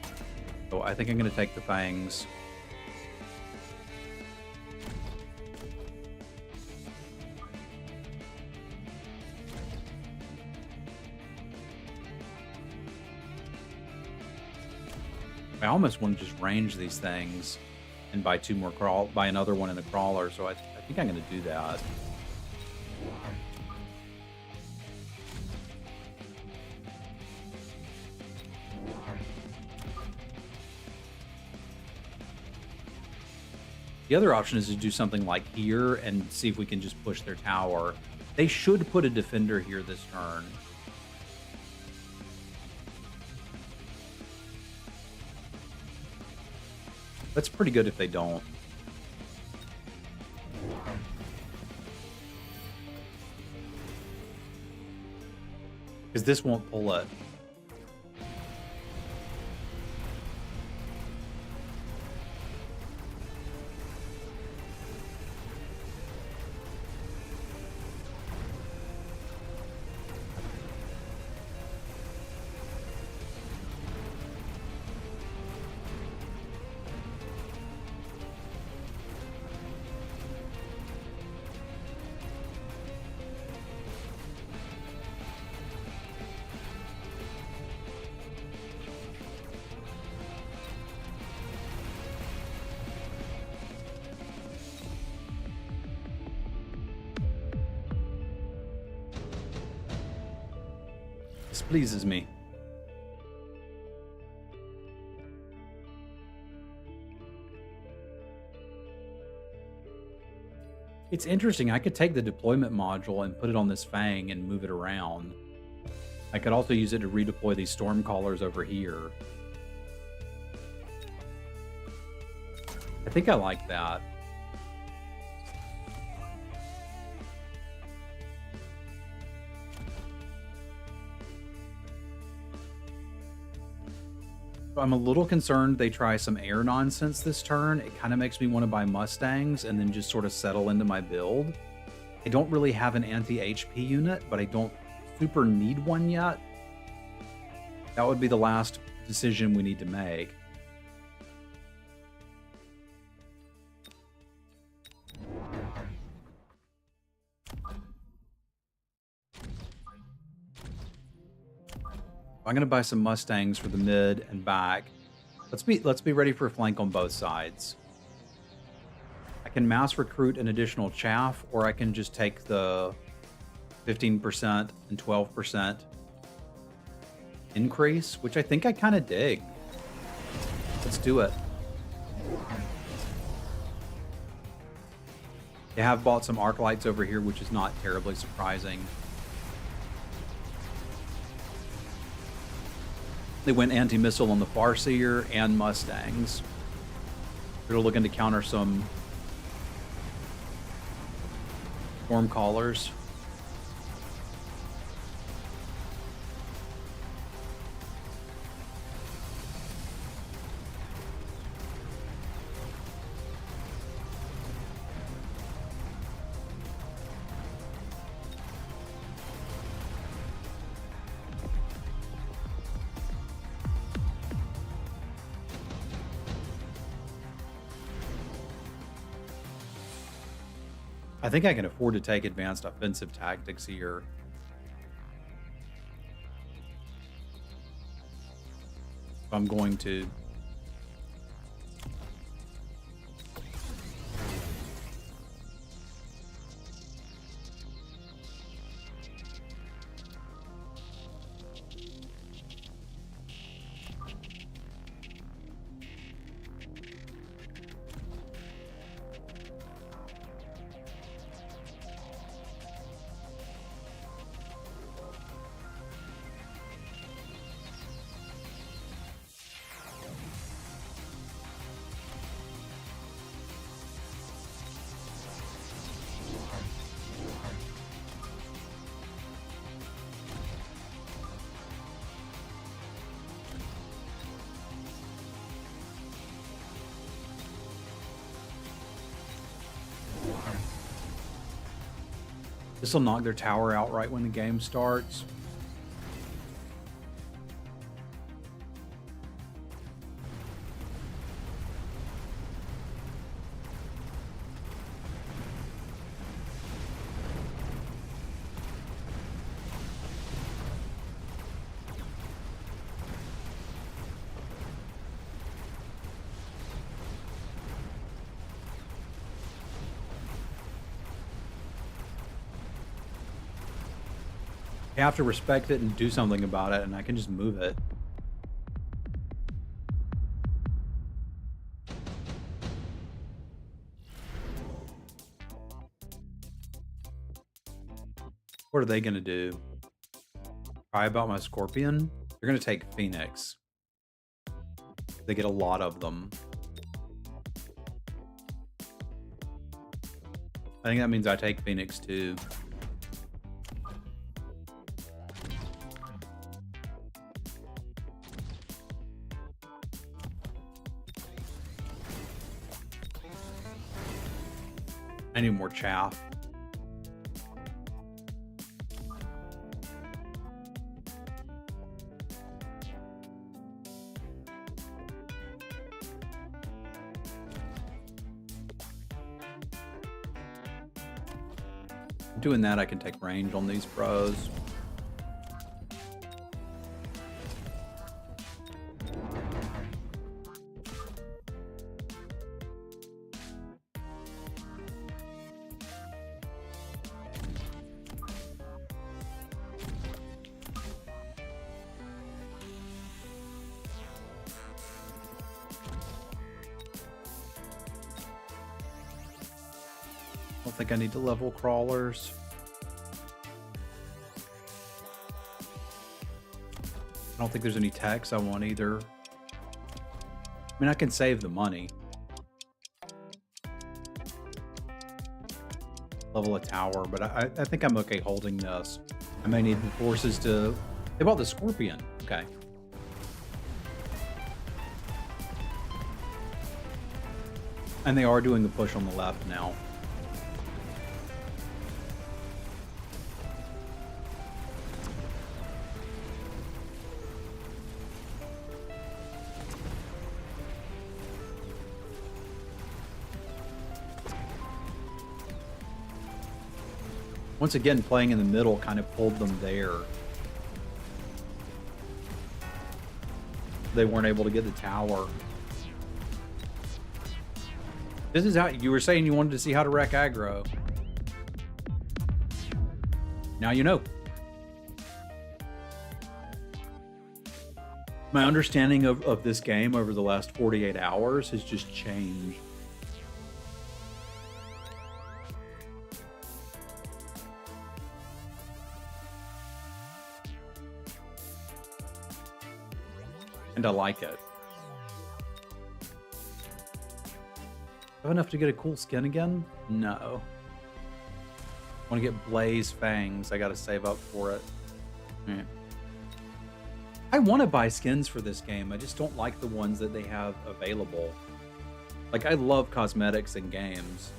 that. So I think I'm going to take the Fangs. I almost want to just range these things and buy buy another one in the crawler. So I think I'm going to do that. The other option is to do something like here and see if we can just push their tower. They should put a defender here this turn. That's pretty good if they don't. Because this won't pull it. This pleases me. It's interesting. I could take the deployment module and put it on this Fang and move it around. I could also use it to redeploy these Stormcallers over here. I think I like that. I'm a little concerned they try some air nonsense this turn. It kind of makes me want to buy Mustangs and then just sort of settle into my build. I don't really have an anti-HP unit, but I don't super need one yet. That would be the last decision we need to make. I'm going to buy some Mustangs for the mid and back. Let's be ready for a flank on both sides. I can mass recruit an additional Chaff, or I can just take the 15% and 12% increase, which I think I kind of dig. Let's do it. They have bought some arc lights over here, which is not terribly surprising. They went anti-missile on the Farseer and Mustangs. They're looking to counter some Stormcallers. I think I can afford to take advanced offensive tactics here. I'm going to. This will knock their tower out right when the game starts. I have to respect it and do something about it, and I can just move it. What are they going to do? Cry about my scorpion? They're going to take Phoenix. They get a lot of them. I think that means I take Phoenix too. I need more chaff. Doing that, I can take range on these pros. I don't think I need to level crawlers. I don't think there's any techs I want either. I mean, I can save the money. Level a tower, but I think I'm okay holding this. I may need the forces to... They bought the Scorpion. Okay. And they are doing the push on the left now. Once again, playing in the middle kind of pulled them there. They weren't able to get the tower. This is how you were saying you wanted to see how to wreck aggro. Now you know. My understanding of this game over the last 48 hours has just changed. And I like it. Have enough to get a cool skin again? No. I want to get Blaze Fangs. I got to save up for it. Yeah. I want to buy skins for this game. I just don't like the ones that they have available. Like, I love cosmetics in games.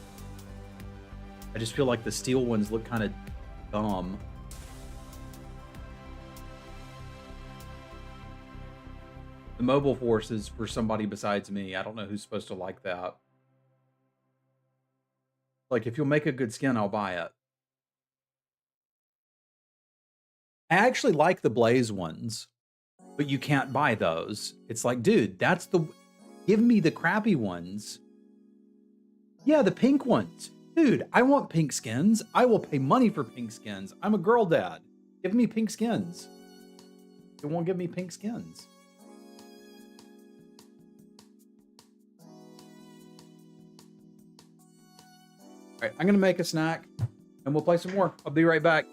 I just feel like the steel ones look kind of dumb. The mobile force is for somebody besides me. I don't know who's supposed to like that. Like, if you'll make a good skin, I'll buy it. I actually like the Blaze ones, but you can't buy those. It's like, dude, that's the... Give me the crappy ones. Yeah, the pink ones. Dude, I want pink skins. I will pay money for pink skins. I'm a girl dad. Give me pink skins. It won't give me pink skins. All right, I'm going to make a snack, and we'll play some more. I'll be right back.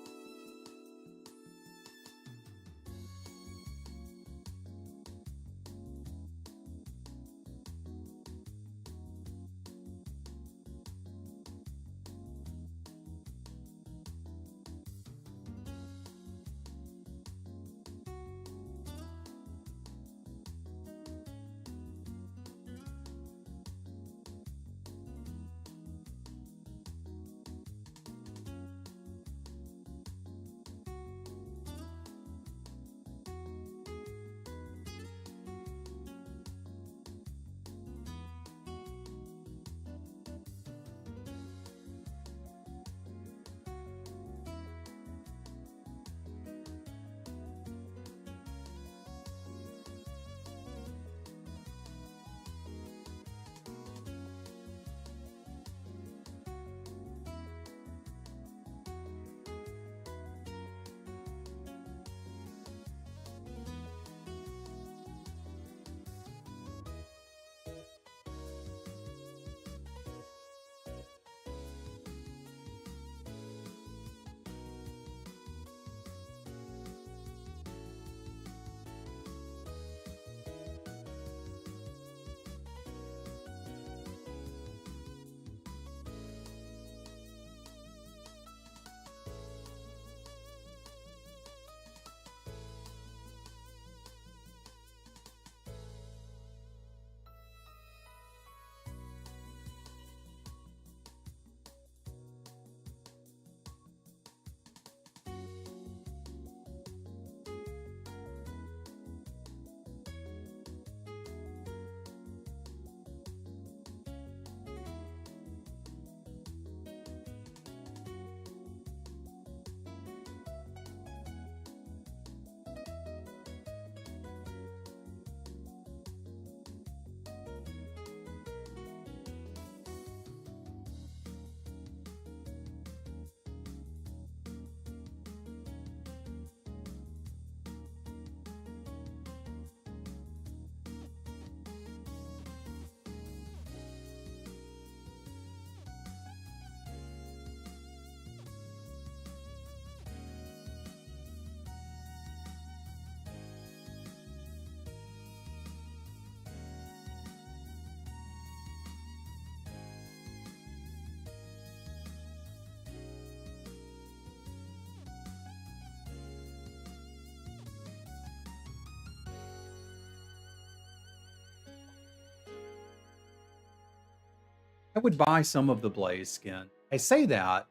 I would buy some of the Blaze skin. I say that,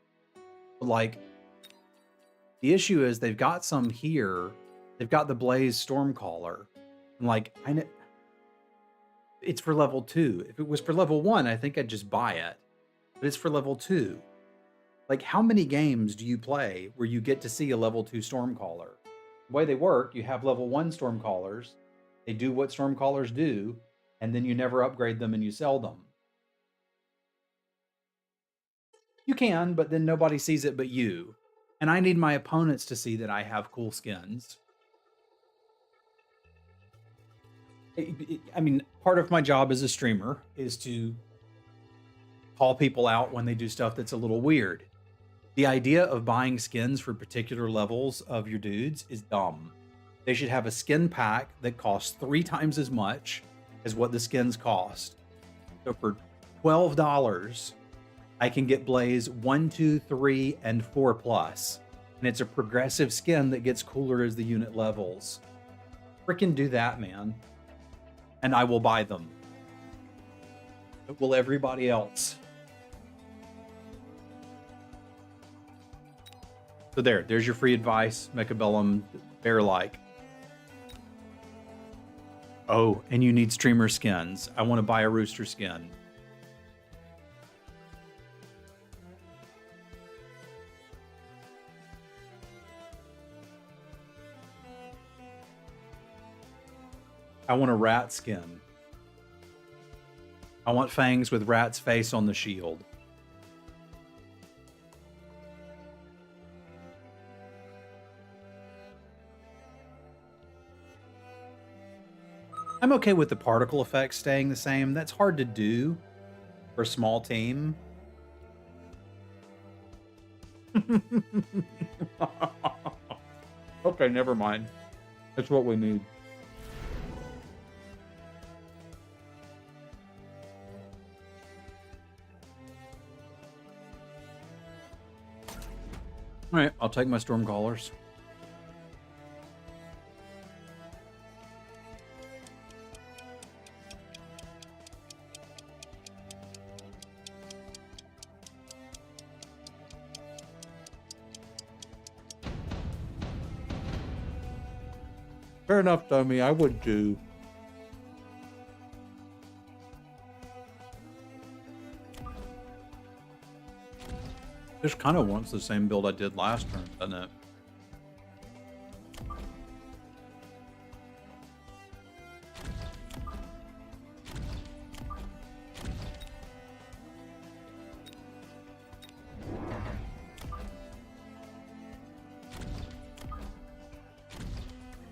but like, the issue is they've got some here. They've got the Blaze Stormcaller. And like, I know it's for level 2. If it was for level 1, I think I'd just buy it. But it's for level 2. Like, how many games do you play where you get to see a level 2 Stormcaller? The way they work, you have level 1 Stormcallers. They do what Stormcallers do, and then you never upgrade them and you sell them. You can, but then nobody sees it but you. And I need my opponents to see that I have cool skins. I mean, part of my job as a streamer is to call people out when they do stuff that's a little weird. The idea of buying skins for particular levels of your dudes is dumb. They should have a skin pack that costs 3 times as much as what the skins cost. So for $12, I can get Blaze 1, 2, 3, and 4 plus. And it's a progressive skin that gets cooler as the unit levels. Freaking do that, man. And I will buy them. But will everybody else? So there's your free advice, Mechabellum, bear-like. Oh, and you need streamer skins. I want to buy a rooster skin. I want a rat skin. I want fangs with rat's face on the shield. I'm okay with the particle effects staying the same. That's hard to do for a small team. Okay, never mind. That's what we need. All right, I'll take my Stormcallers. Fair enough, Tommy. I would too. This kind of wants the same build I did last turn, doesn't it?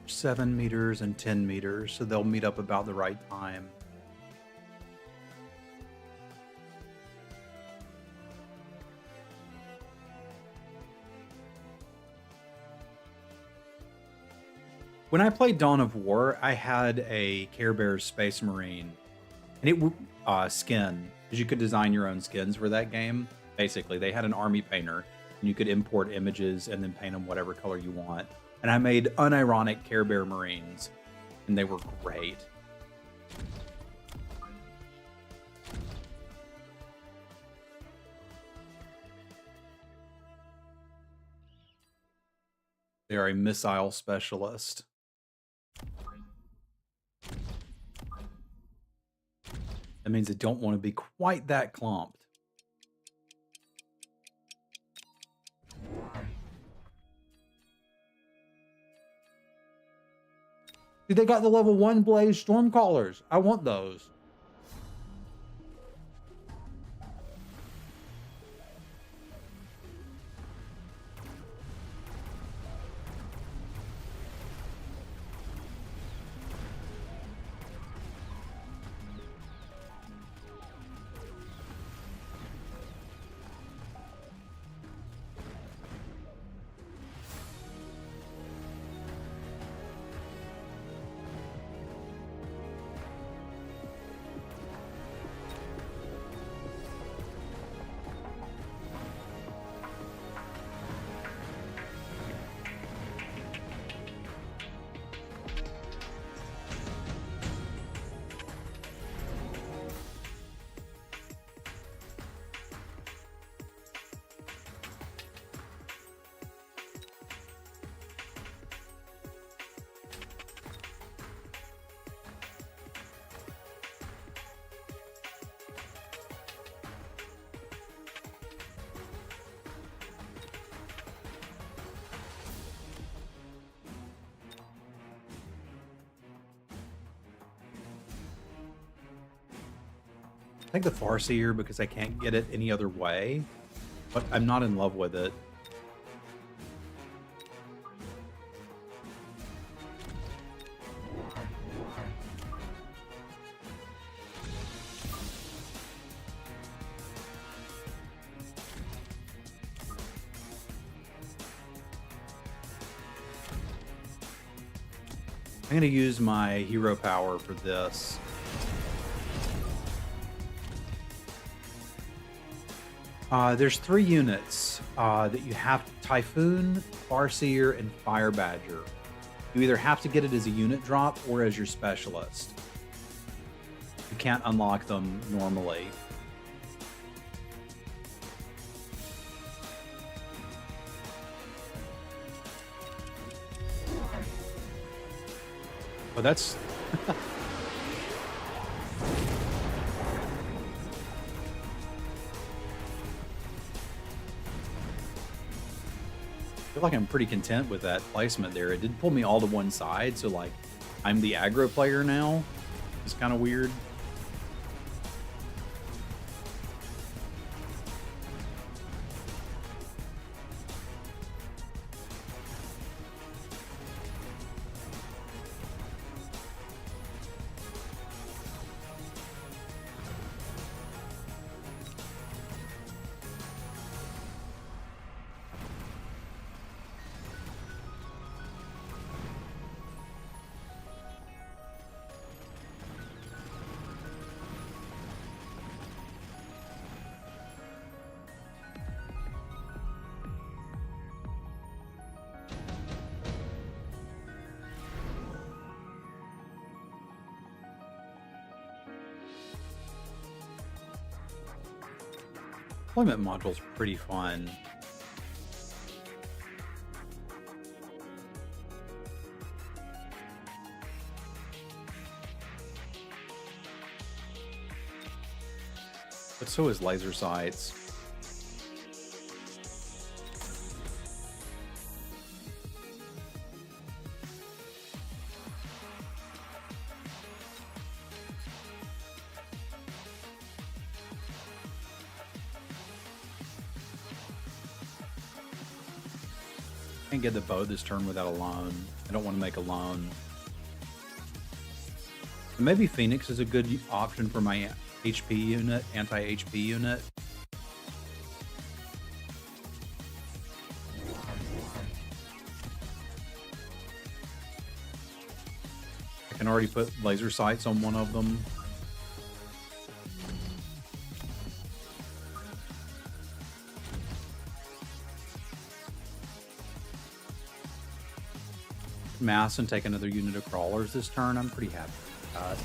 Seven meters and 10 meters, so they'll meet up about the right time. When I played Dawn of War, I had a Care Bears Space Marine, and it skin, because you could design your own skins for that game. Basically, they had an army painter, and you could import images and then paint them whatever color you want. And I made unironic Care Bear Marines, and they were great. They are a missile specialist. That means they don't want to be quite that clumped. Dude, they got the level 1 Blaze Stormcallers. I want those. I think the Farseer because I can't get it any other way, but I'm not in love with it. I'm going to use my hero power for this. There's 3 units that you have: Typhoon, Farseer, and Fire Badger. You either have to get it as a unit drop or as your specialist. You can't unlock them normally. Oh, that's... I feel like I'm pretty content with that placement there. It did pull me all to one side, so like I'm the aggro player now. It's kind of weird. Deployment module's pretty fun. But so is laser sights. Can't get the bow this turn without a loan. I don't want to make a loan. Maybe Phoenix is a good option for my HP unit, anti-HP unit. I can already put laser sights on one of them. Mass and take another unit of crawlers this turn. I'm pretty happy with that.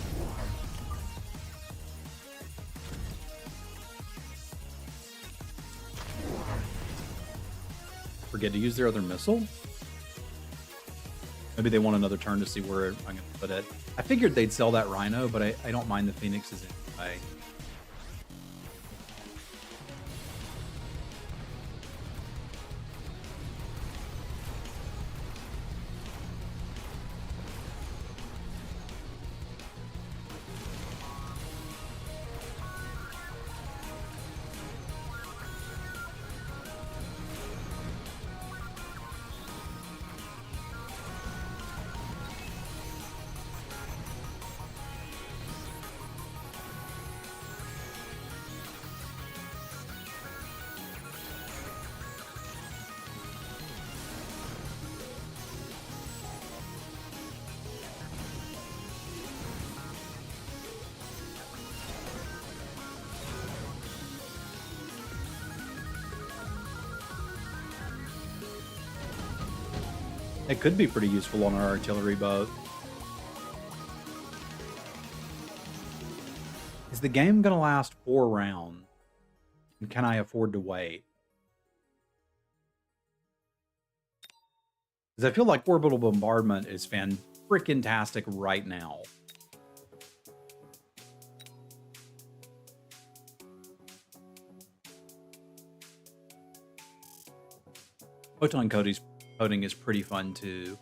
Forget to use their other missile? Maybe they want another turn to see where I'm going to put it. I figured they'd sell that Rhino, but I don't mind the Phoenixes anyway. It could be pretty useful on our artillery boat. Is the game going to last 4 rounds? And can I afford to wait? Because I feel like orbital bombardment is fan-frickin-tastic right now. Photon coding is pretty fun too.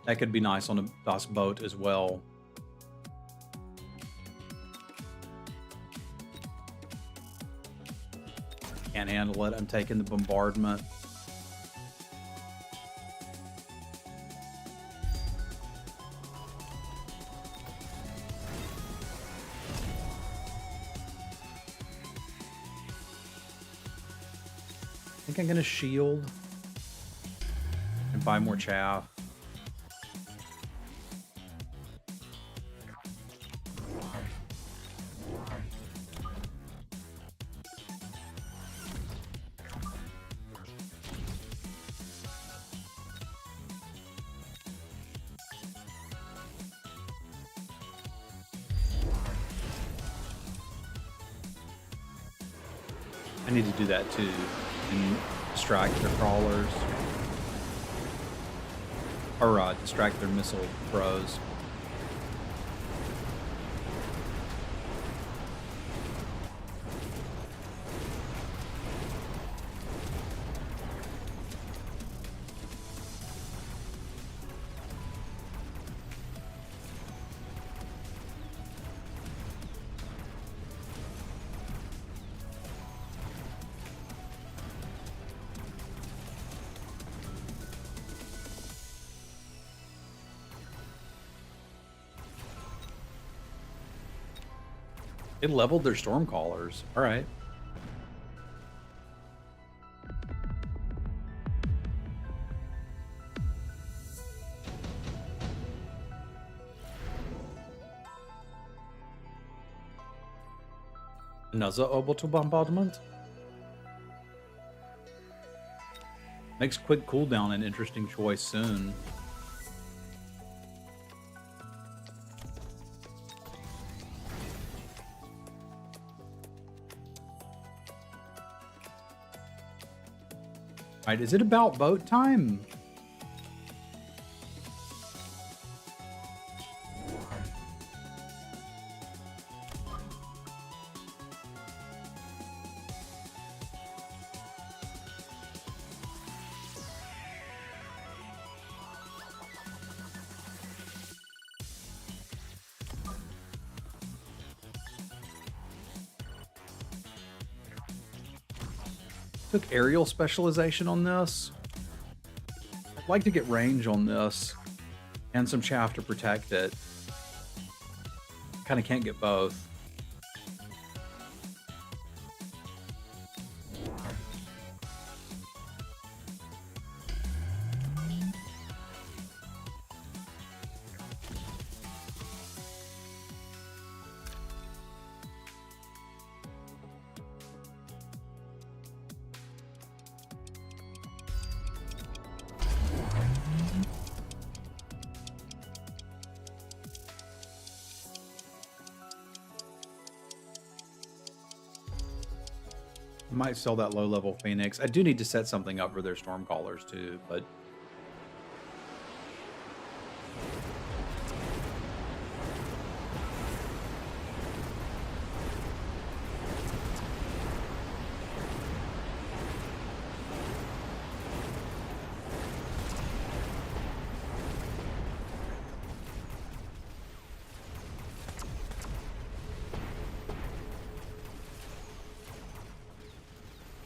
That could be nice on a DOS boat as well. Can't handle it. I'm taking the bombardment. I think I'm gonna shield and buy more chaff. I need to do that too, and distract their crawlers. Or distract their missile throws. It leveled their storm callers. All right. Another orbital bombardment. Makes quick cooldown an interesting choice soon. Right, is it about boat time? Took aerial specialization on this. I'd like to get range on this and some chaff to protect it. Kind of can't get both. Might sell that low-level Phoenix. I do need to set something up for their Stormcallers too, but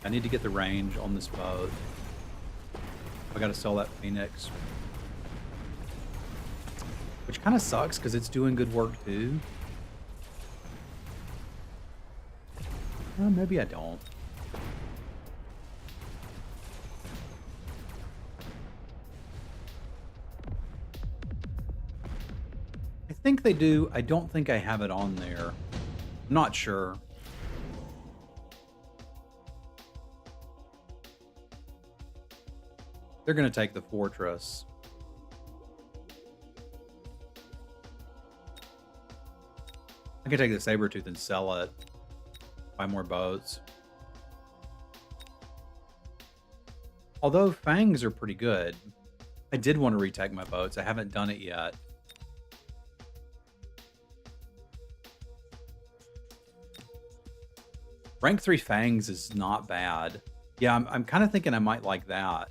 I need to get the range on this boat. I gotta sell that Phoenix. Which kind of sucks because it's doing good work too. Well, maybe I don't. I think they do. I don't think I have it on there. I'm not sure. They're going to take the fortress. I can take the Sabretooth and sell it. Buy more boats. Although Fangs are pretty good. I did want to retake my boats. I haven't done it yet. Rank 3 Fangs is not bad. Yeah, I'm kind of thinking I might like that.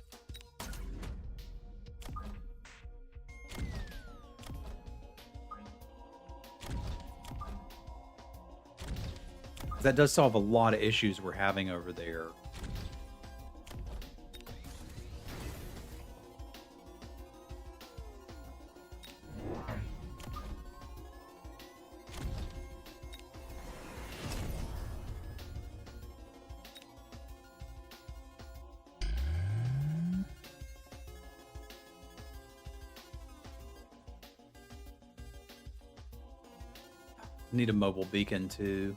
That does solve a lot of issues we're having over there. Need a mobile beacon too.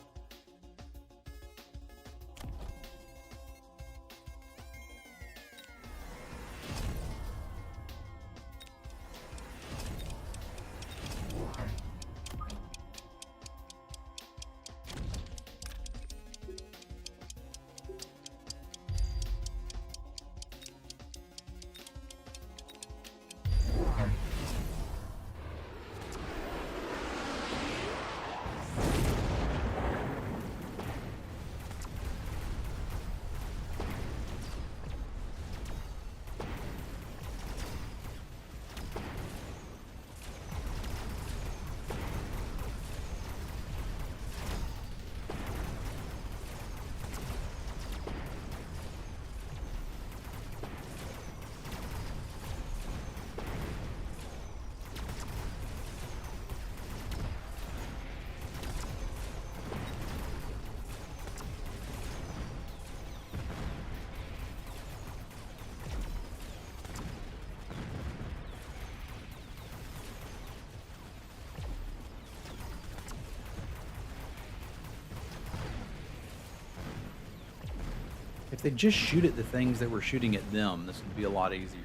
If they just shoot at the things that were shooting at them, this would be a lot easier.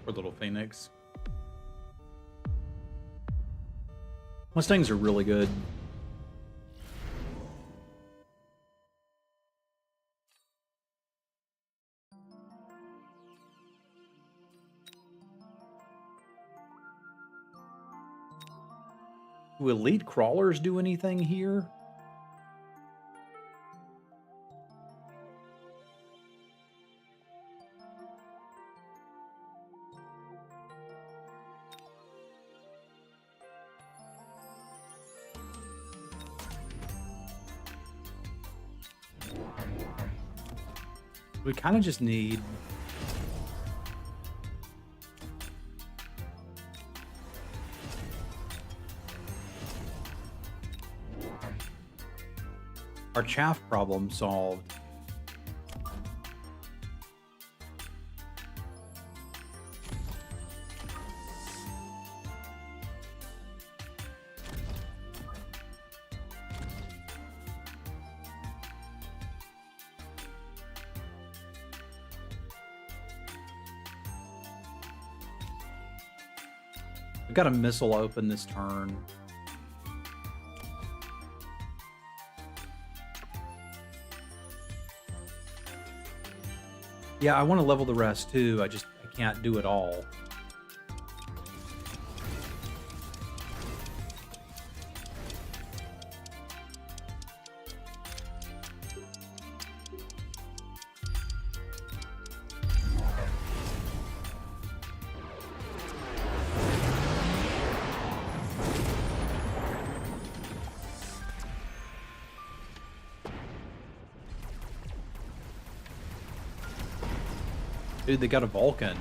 Poor little Phoenix. Mustangs are really good. Do elite crawlers do anything here? We kind of just need our chaff problem solved. We've got a missile open this turn. Yeah, I want to level the rest too. I can't do it all. Dude, they got a Vulcan,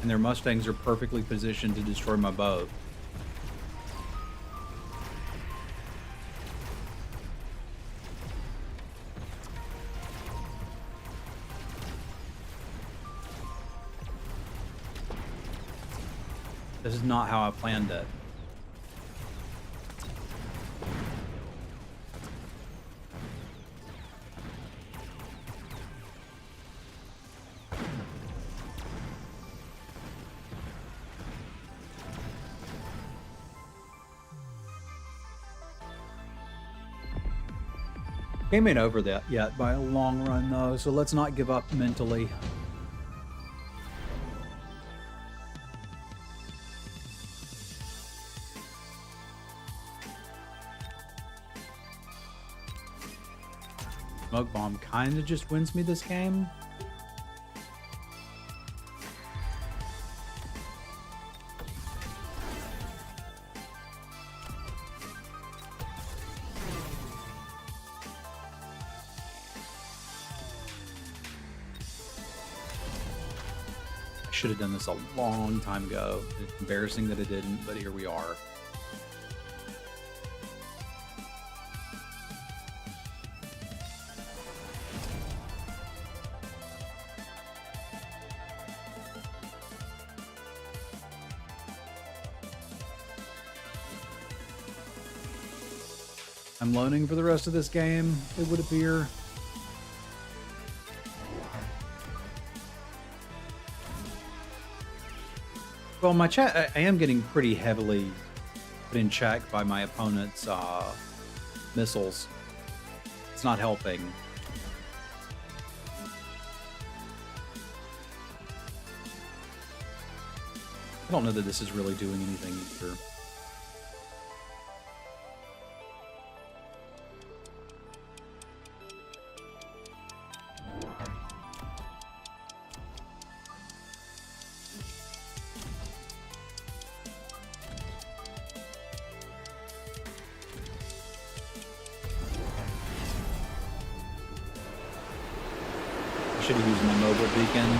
and their Mustangs are perfectly positioned to destroy my boat. This is not how I planned it. Game ain't over that yet by a long run, though, so let's not give up mentally. Smoke Bomb kind of just wins me this game. Should have done this a long time ago. It's embarrassing that I didn't, but here we are. I'm loaning for the rest of this game, it would appear. Well, my chat, I am getting pretty heavily put in check by my opponent's missiles. It's not helping. I don't know that this is really doing anything either. Should have used my mobile beacon.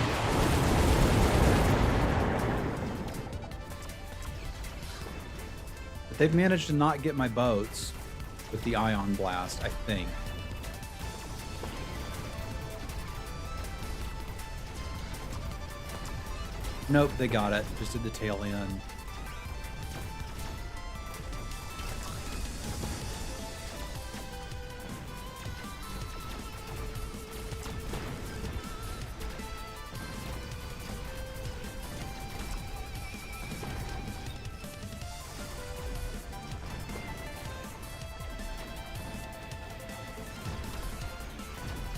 But they've managed to not get my boats with the ion blast, I think. Nope, they got it. Just at the tail end.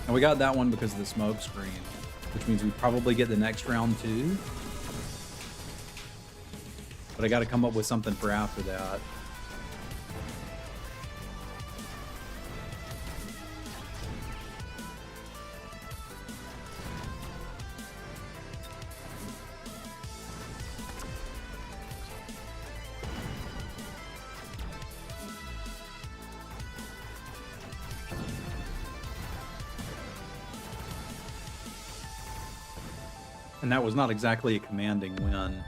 And we got that one because of the smoke screen, which means we probably get the next round too. But I got to come up with something for after that. And that was not exactly a commanding win.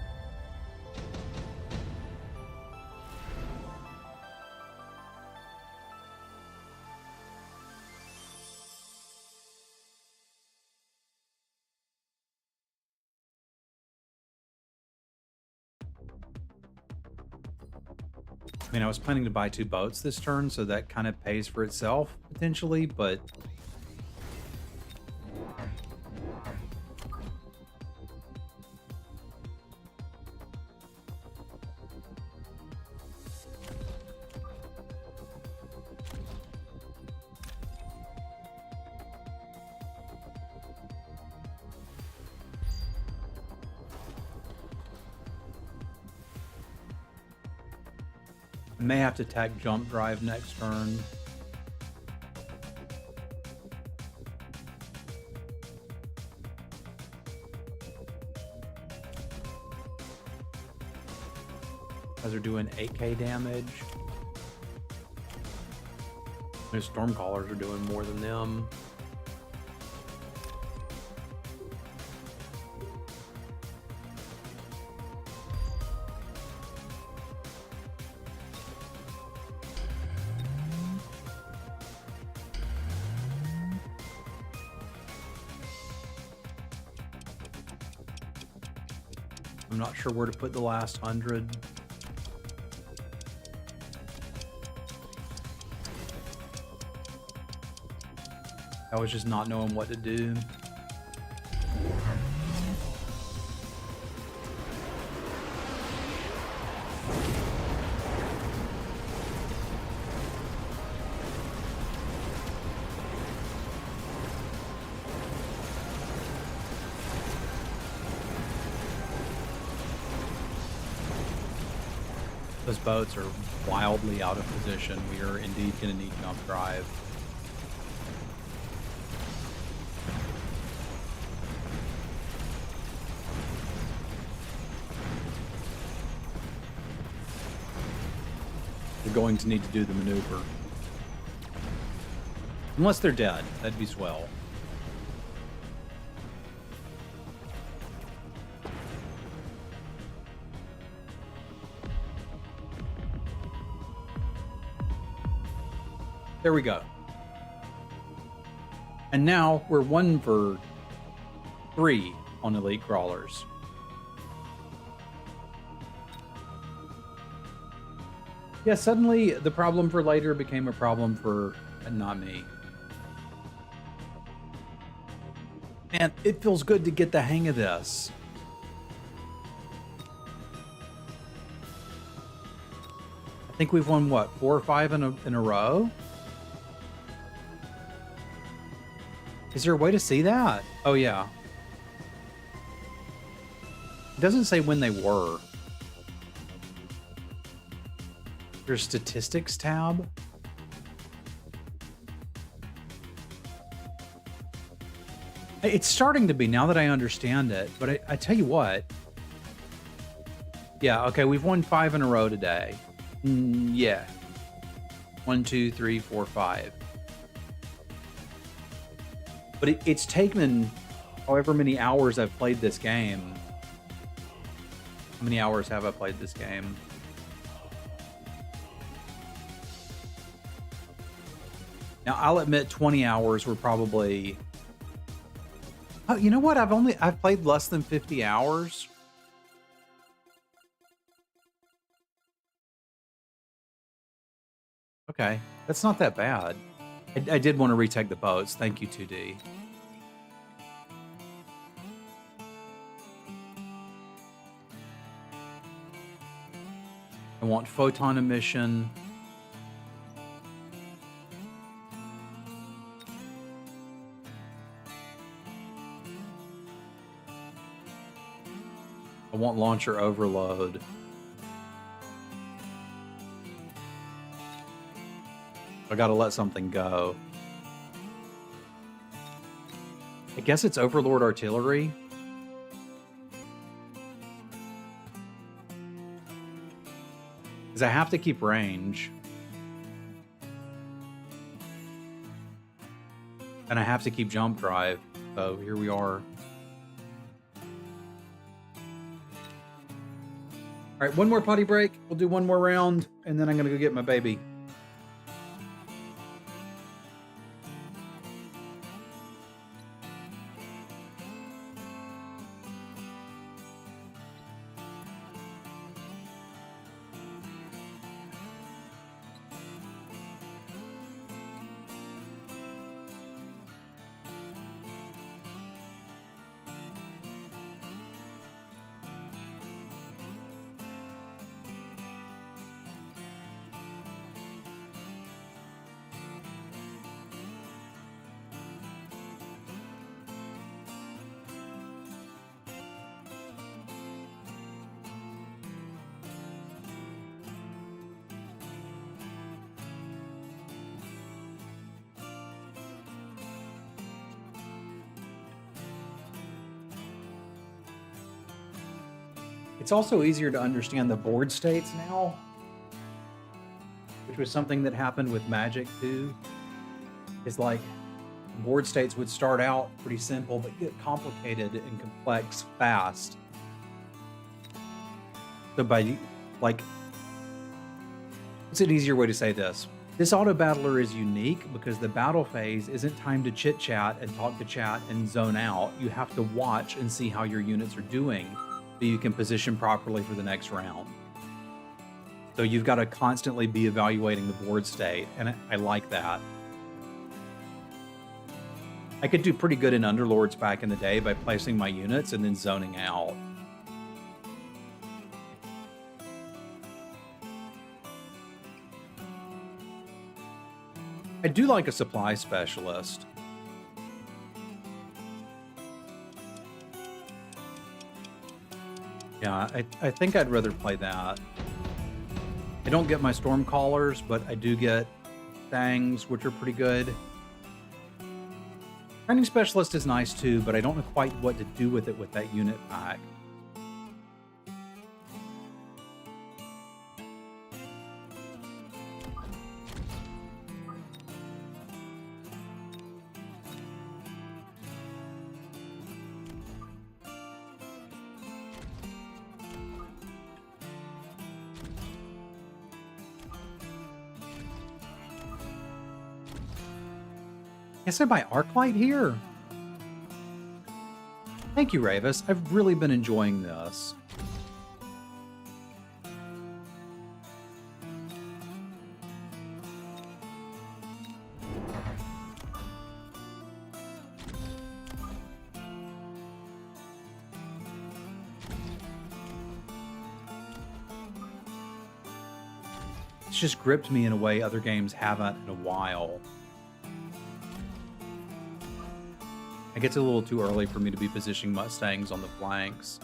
I mean, I was planning to buy 2 boats this turn, so that kind of pays for itself, potentially, but... I may have to attack jump drive next turn. Guys are doing 8k damage. Those Stormcallers are doing more than them. I'm not sure where to put the last 100. I was just not knowing what to do. Those boats are wildly out of position. We are indeed going to need jump drive. We're going to need to do the maneuver. Unless they're dead, that'd be swell. There we go. And now we're 1 for 3 on elite crawlers. Yeah, suddenly the problem for later became a problem for not me. And it feels good to get the hang of this. I think we've won, what, 4 or 5 in a row? Is there a way to see that? Oh, yeah. It doesn't say when they were. There's statistics tab. It's starting to be now that I understand it, but I tell you what. Yeah, okay, we've won 5 in a row today. Yeah. 1, 2, 3, 4, 5. But it's taken however many hours I've played this game. How many hours have I played this game? Now, I'll admit 20 hours were probably... Oh, you know what? I've played less than 50 hours. Okay, that's not that bad. I did want to retake the boats. Thank you, 2D. I want photon emission. I want launcher overload. I gotta let something go. I guess it's Overlord Artillery. Because I have to keep range. And I have to keep jump drive. So here we are. All right, one more potty break. We'll do one more round, and then I'm going to go get my baby. It's also easier to understand the board states now, which was something that happened with Magic too. Is like board states would start out pretty simple, but get complicated and complex fast. So by like, what's an easier way to say this? This auto battler is unique because the battle phase isn't time to chit chat and talk to chat and zone out. You have to watch and see how your units are doing so you can position properly for the next round. So you've got to constantly be evaluating the board state, and I like that. I could do pretty good in Underlords back in the day by placing my units and then zoning out. I do like a supply specialist. Yeah, I think I'd rather play that. I don't get my storm callers, but I do get things, which are pretty good. Training specialist is nice too, but I don't know quite what to do with it with that unit pack. Guess I buy Arclight here? Thank you, Ravis. I've really been enjoying this. It's just gripped me in a way other games haven't in a while. I guess it's a little too early for me to be positioning Mustangs on the flanks.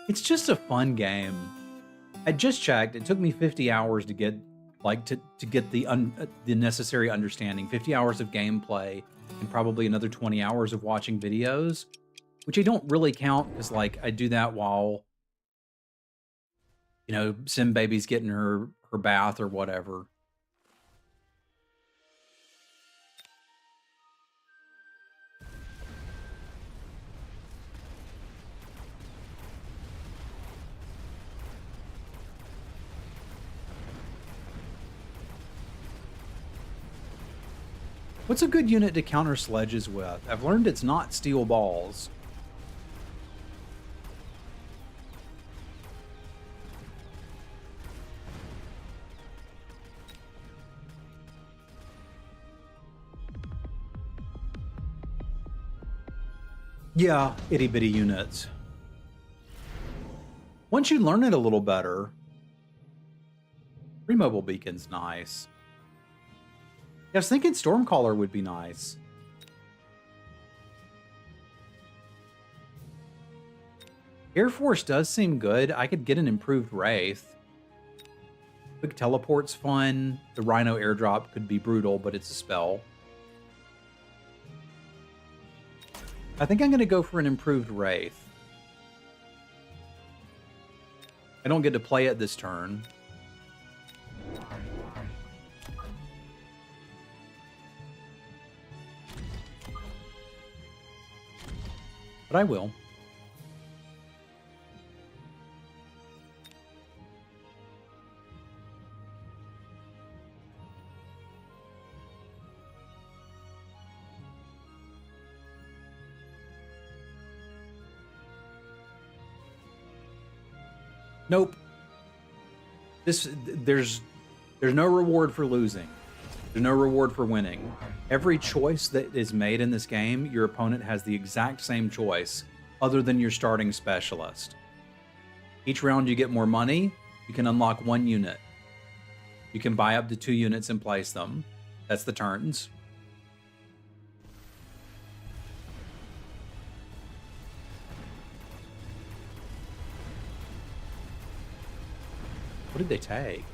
It's just a fun game. I just checked. It took me 50 hours to get to get the necessary understanding. 50 hours of gameplay and probably another 20 hours of watching videos, which I don't really count because like I do that while, you know, Sim Baby's getting her bath or whatever. What's a good unit to counter sledges with? I've learned it's not steel balls. Yeah, itty bitty units. Once you learn it a little better, Remobile Beacon's nice. I was thinking Stormcaller would be nice. Air Force does seem good. I could get an improved Wraith. Quick Teleport's fun. The Rhino airdrop could be brutal, but it's a spell. I think I'm going to go for an improved Wraith. I don't get to play it this turn. But I will. Nope. There's no reward for losing. There's no reward for winning. Every choice that is made in this game, your opponent has the exact same choice, other than your starting specialist. Each round you get more money, you can unlock one unit. You can buy up to 2 units and place them. That's the turns. What did they take?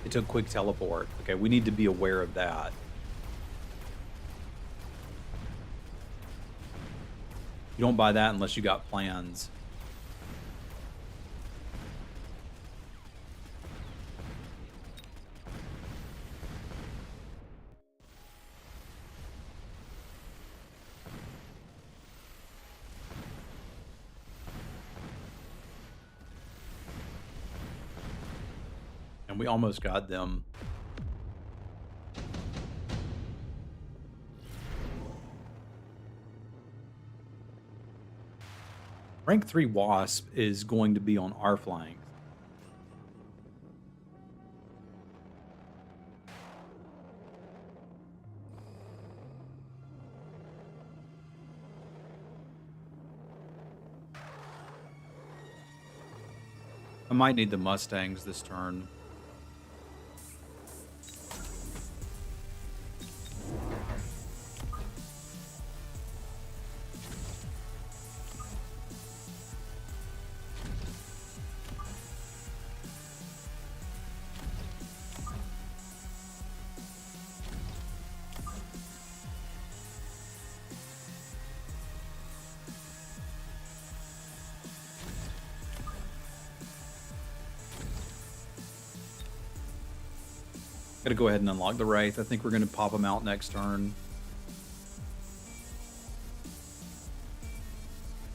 They took quick teleport. Okay, we need to be aware of that. You don't buy that unless you got plans. And we almost got them. Rank 3 Wasp is going to be on our flank. I might need the Mustangs this turn. Gotta go ahead and unlock the Wraith. I think we're gonna pop them out next turn.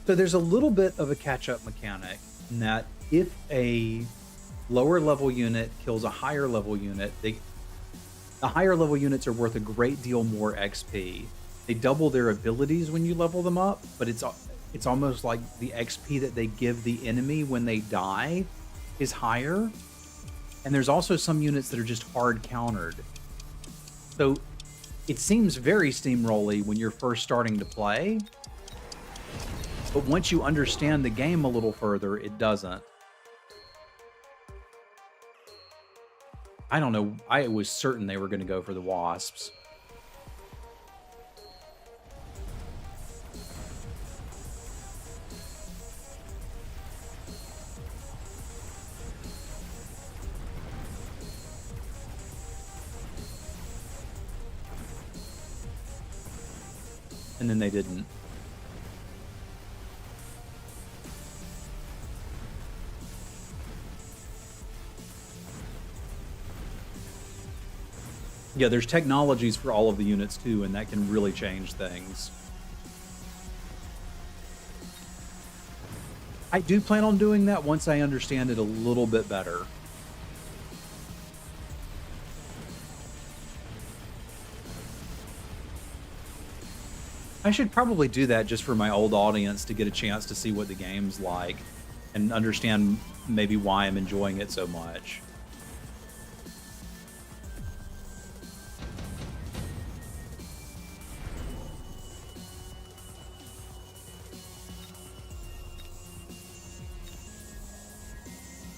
So there's a little bit of a catch-up mechanic in that if a lower level unit kills a higher level unit, The higher level units are worth a great deal more XP. They double their abilities when you level them up, but it's almost like the XP that they give the enemy when they die is higher. And there's also some units that are just hard countered. So it seems very steamrolly when you're first starting to play, but once you understand the game a little further, it doesn't. I don't know. I was certain they were going to go for the wasps. And then they didn't. Yeah, there's technologies for all of the units too, and that can really change things. I do plan on doing that once I understand it a little bit better. I should probably do that just for my old audience to get a chance to see what the game's like and understand maybe why I'm enjoying it so much.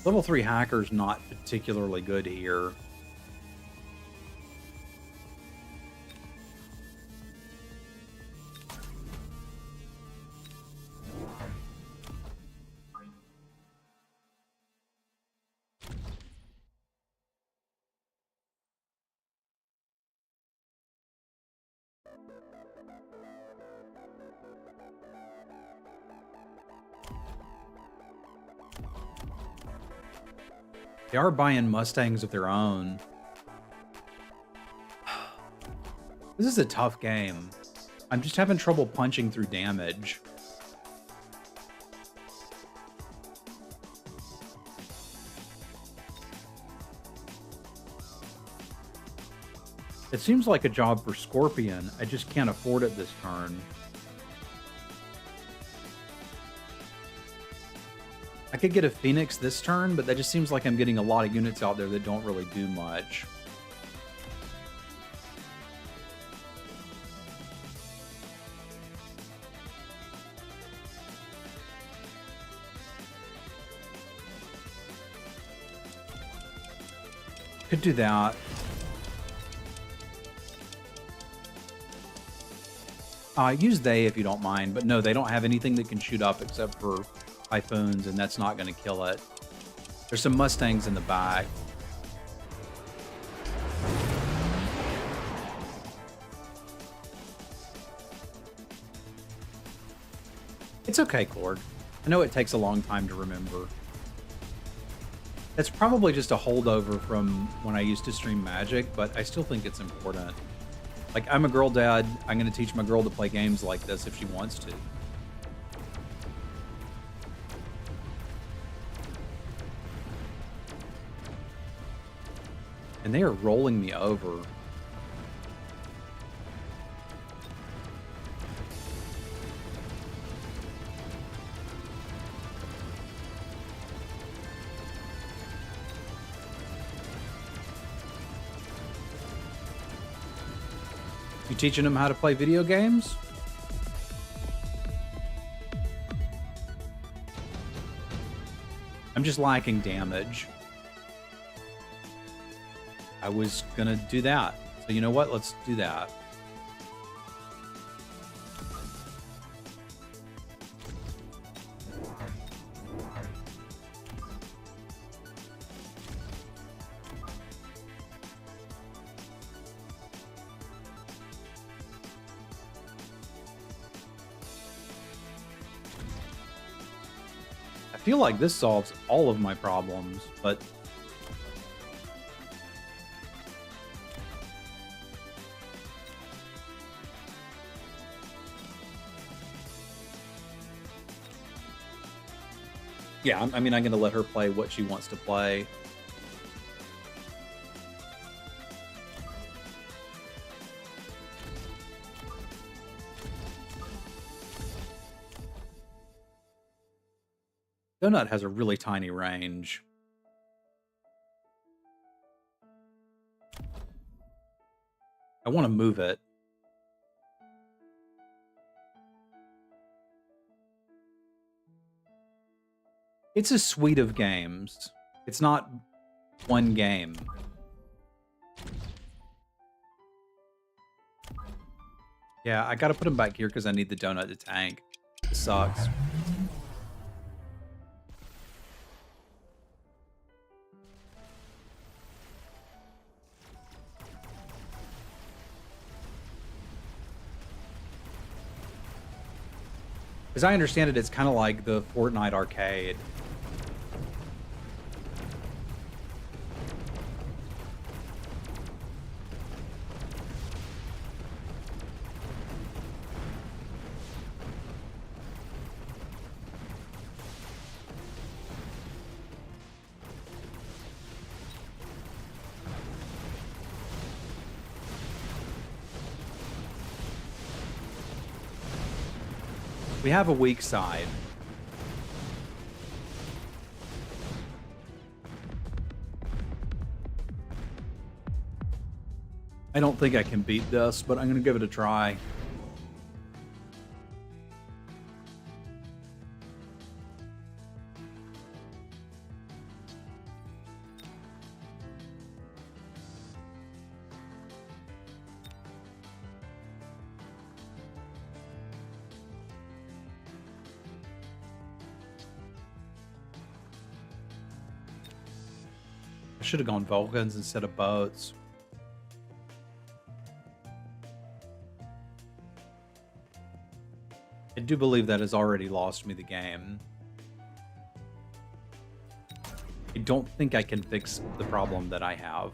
Level 3 hacker's not particularly good here. They are buying Mustangs of their own. This is a tough game. I'm just having trouble punching through damage. It seems like a job for Scorpion. I just can't afford it this turn. I could get a Phoenix this turn, but that just seems like I'm getting a lot of units out there that don't really do much. Could do that. Use they if you don't mind, but no, they don't have anything that can shoot up except for Typhoons, and that's not going to kill it. There's some Mustangs in the back. It's okay, Cord. I know it takes a long time to remember. That's probably just a holdover from when I used to stream Magic, but I still think it's important. Like, I'm a girl dad. I'm going to teach my girl to play games like this if she wants to. And they are rolling me over. You teaching them how to play video games? I'm just lacking damage. I was gonna do that. So you know what? Let's do that. I feel like this solves all of my problems, but yeah, I mean, I'm going to let her play what she wants to play. Donut has a really tiny range. I want to move it. It's a suite of games. It's not one game. Yeah, I gotta put him back here because I need the donut to tank. It sucks. As I understand it, it's kind of like the Fortnite arcade. We have a weak side. I don't think I can beat this, but I'm going to give it a try. I should have gone Vulcans instead of boats. I do believe that has already lost me the game. I don't think I can fix the problem that I have.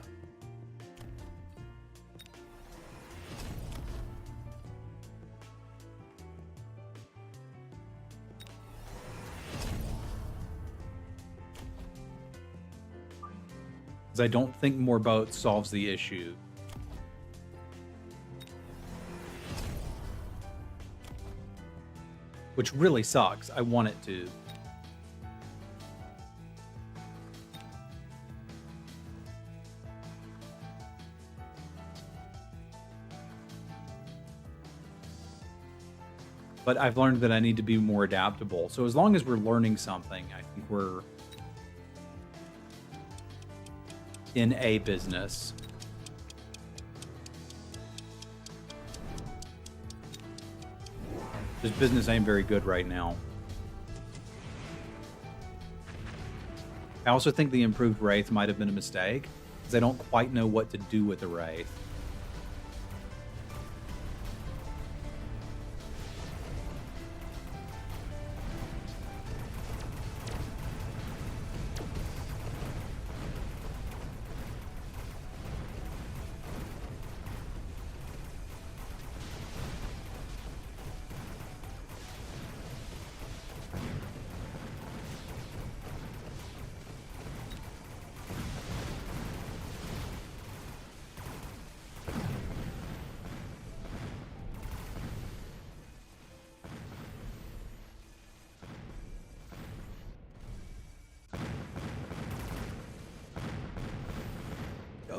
Because I don't think more boats solves the issue. Which really sucks. I want it to. But I've learned that I need to be more adaptable. So as long as we're learning something, I think we're in a business. This business ain't very good right now. I also think the improved Wraith might have been a mistake, because I don't quite know what to do with the Wraith.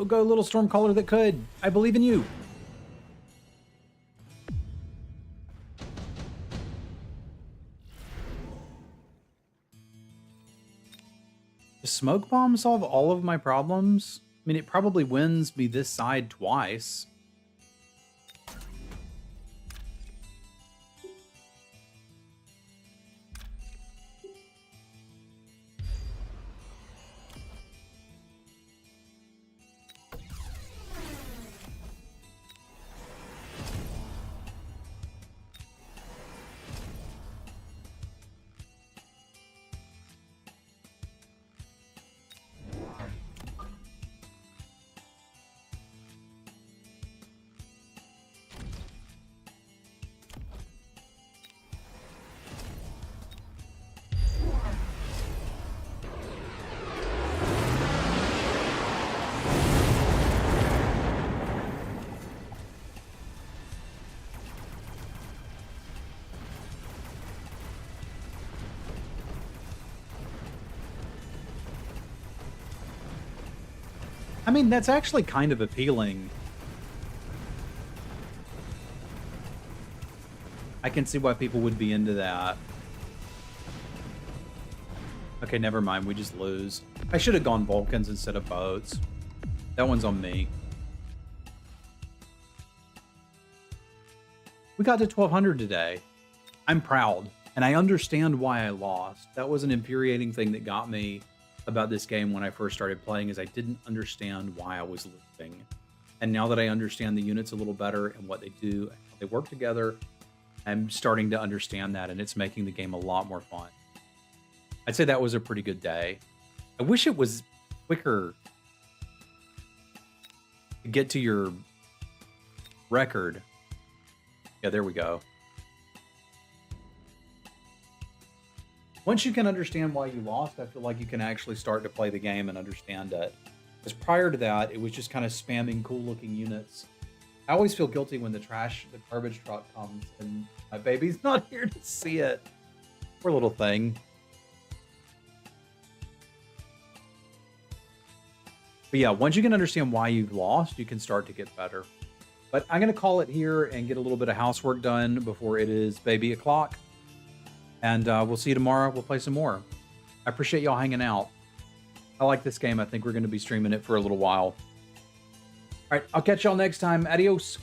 Go, little Stormcaller that could. I believe in you. Does Smoke Bomb solve all of my problems? I mean, it probably wins me this side twice. I mean, that's actually kind of appealing. I can see why people would be into that. Okay, never mind. We just lose. I should have gone Vulcans instead of boats. That one's on me. We got to 1200 today. I'm proud, and I understand why I lost. That was an infuriating thing that got me about this game when I first started playing, is I didn't understand why I was losing. And now that I understand the units a little better and what they do and how they work together, I'm starting to understand that, and it's making the game a lot more fun. I'd say that was a pretty good day. I wish it was quicker to get to your record. Yeah, there we go. Once you can understand why you lost, I feel like you can actually start to play the game and understand it. Because prior to that, it was just kind of spamming cool-looking units. I always feel guilty when the garbage truck comes and my baby's not here to see it. Poor little thing. But yeah, once you can understand why you've lost, you can start to get better. But I'm going to call it here and get a little bit of housework done before it is baby o'clock. And we'll see you tomorrow. We'll play some more. I appreciate y'all hanging out. I like this game. I think we're going to be streaming it for a little while. All right, I'll catch y'all next time. Adios.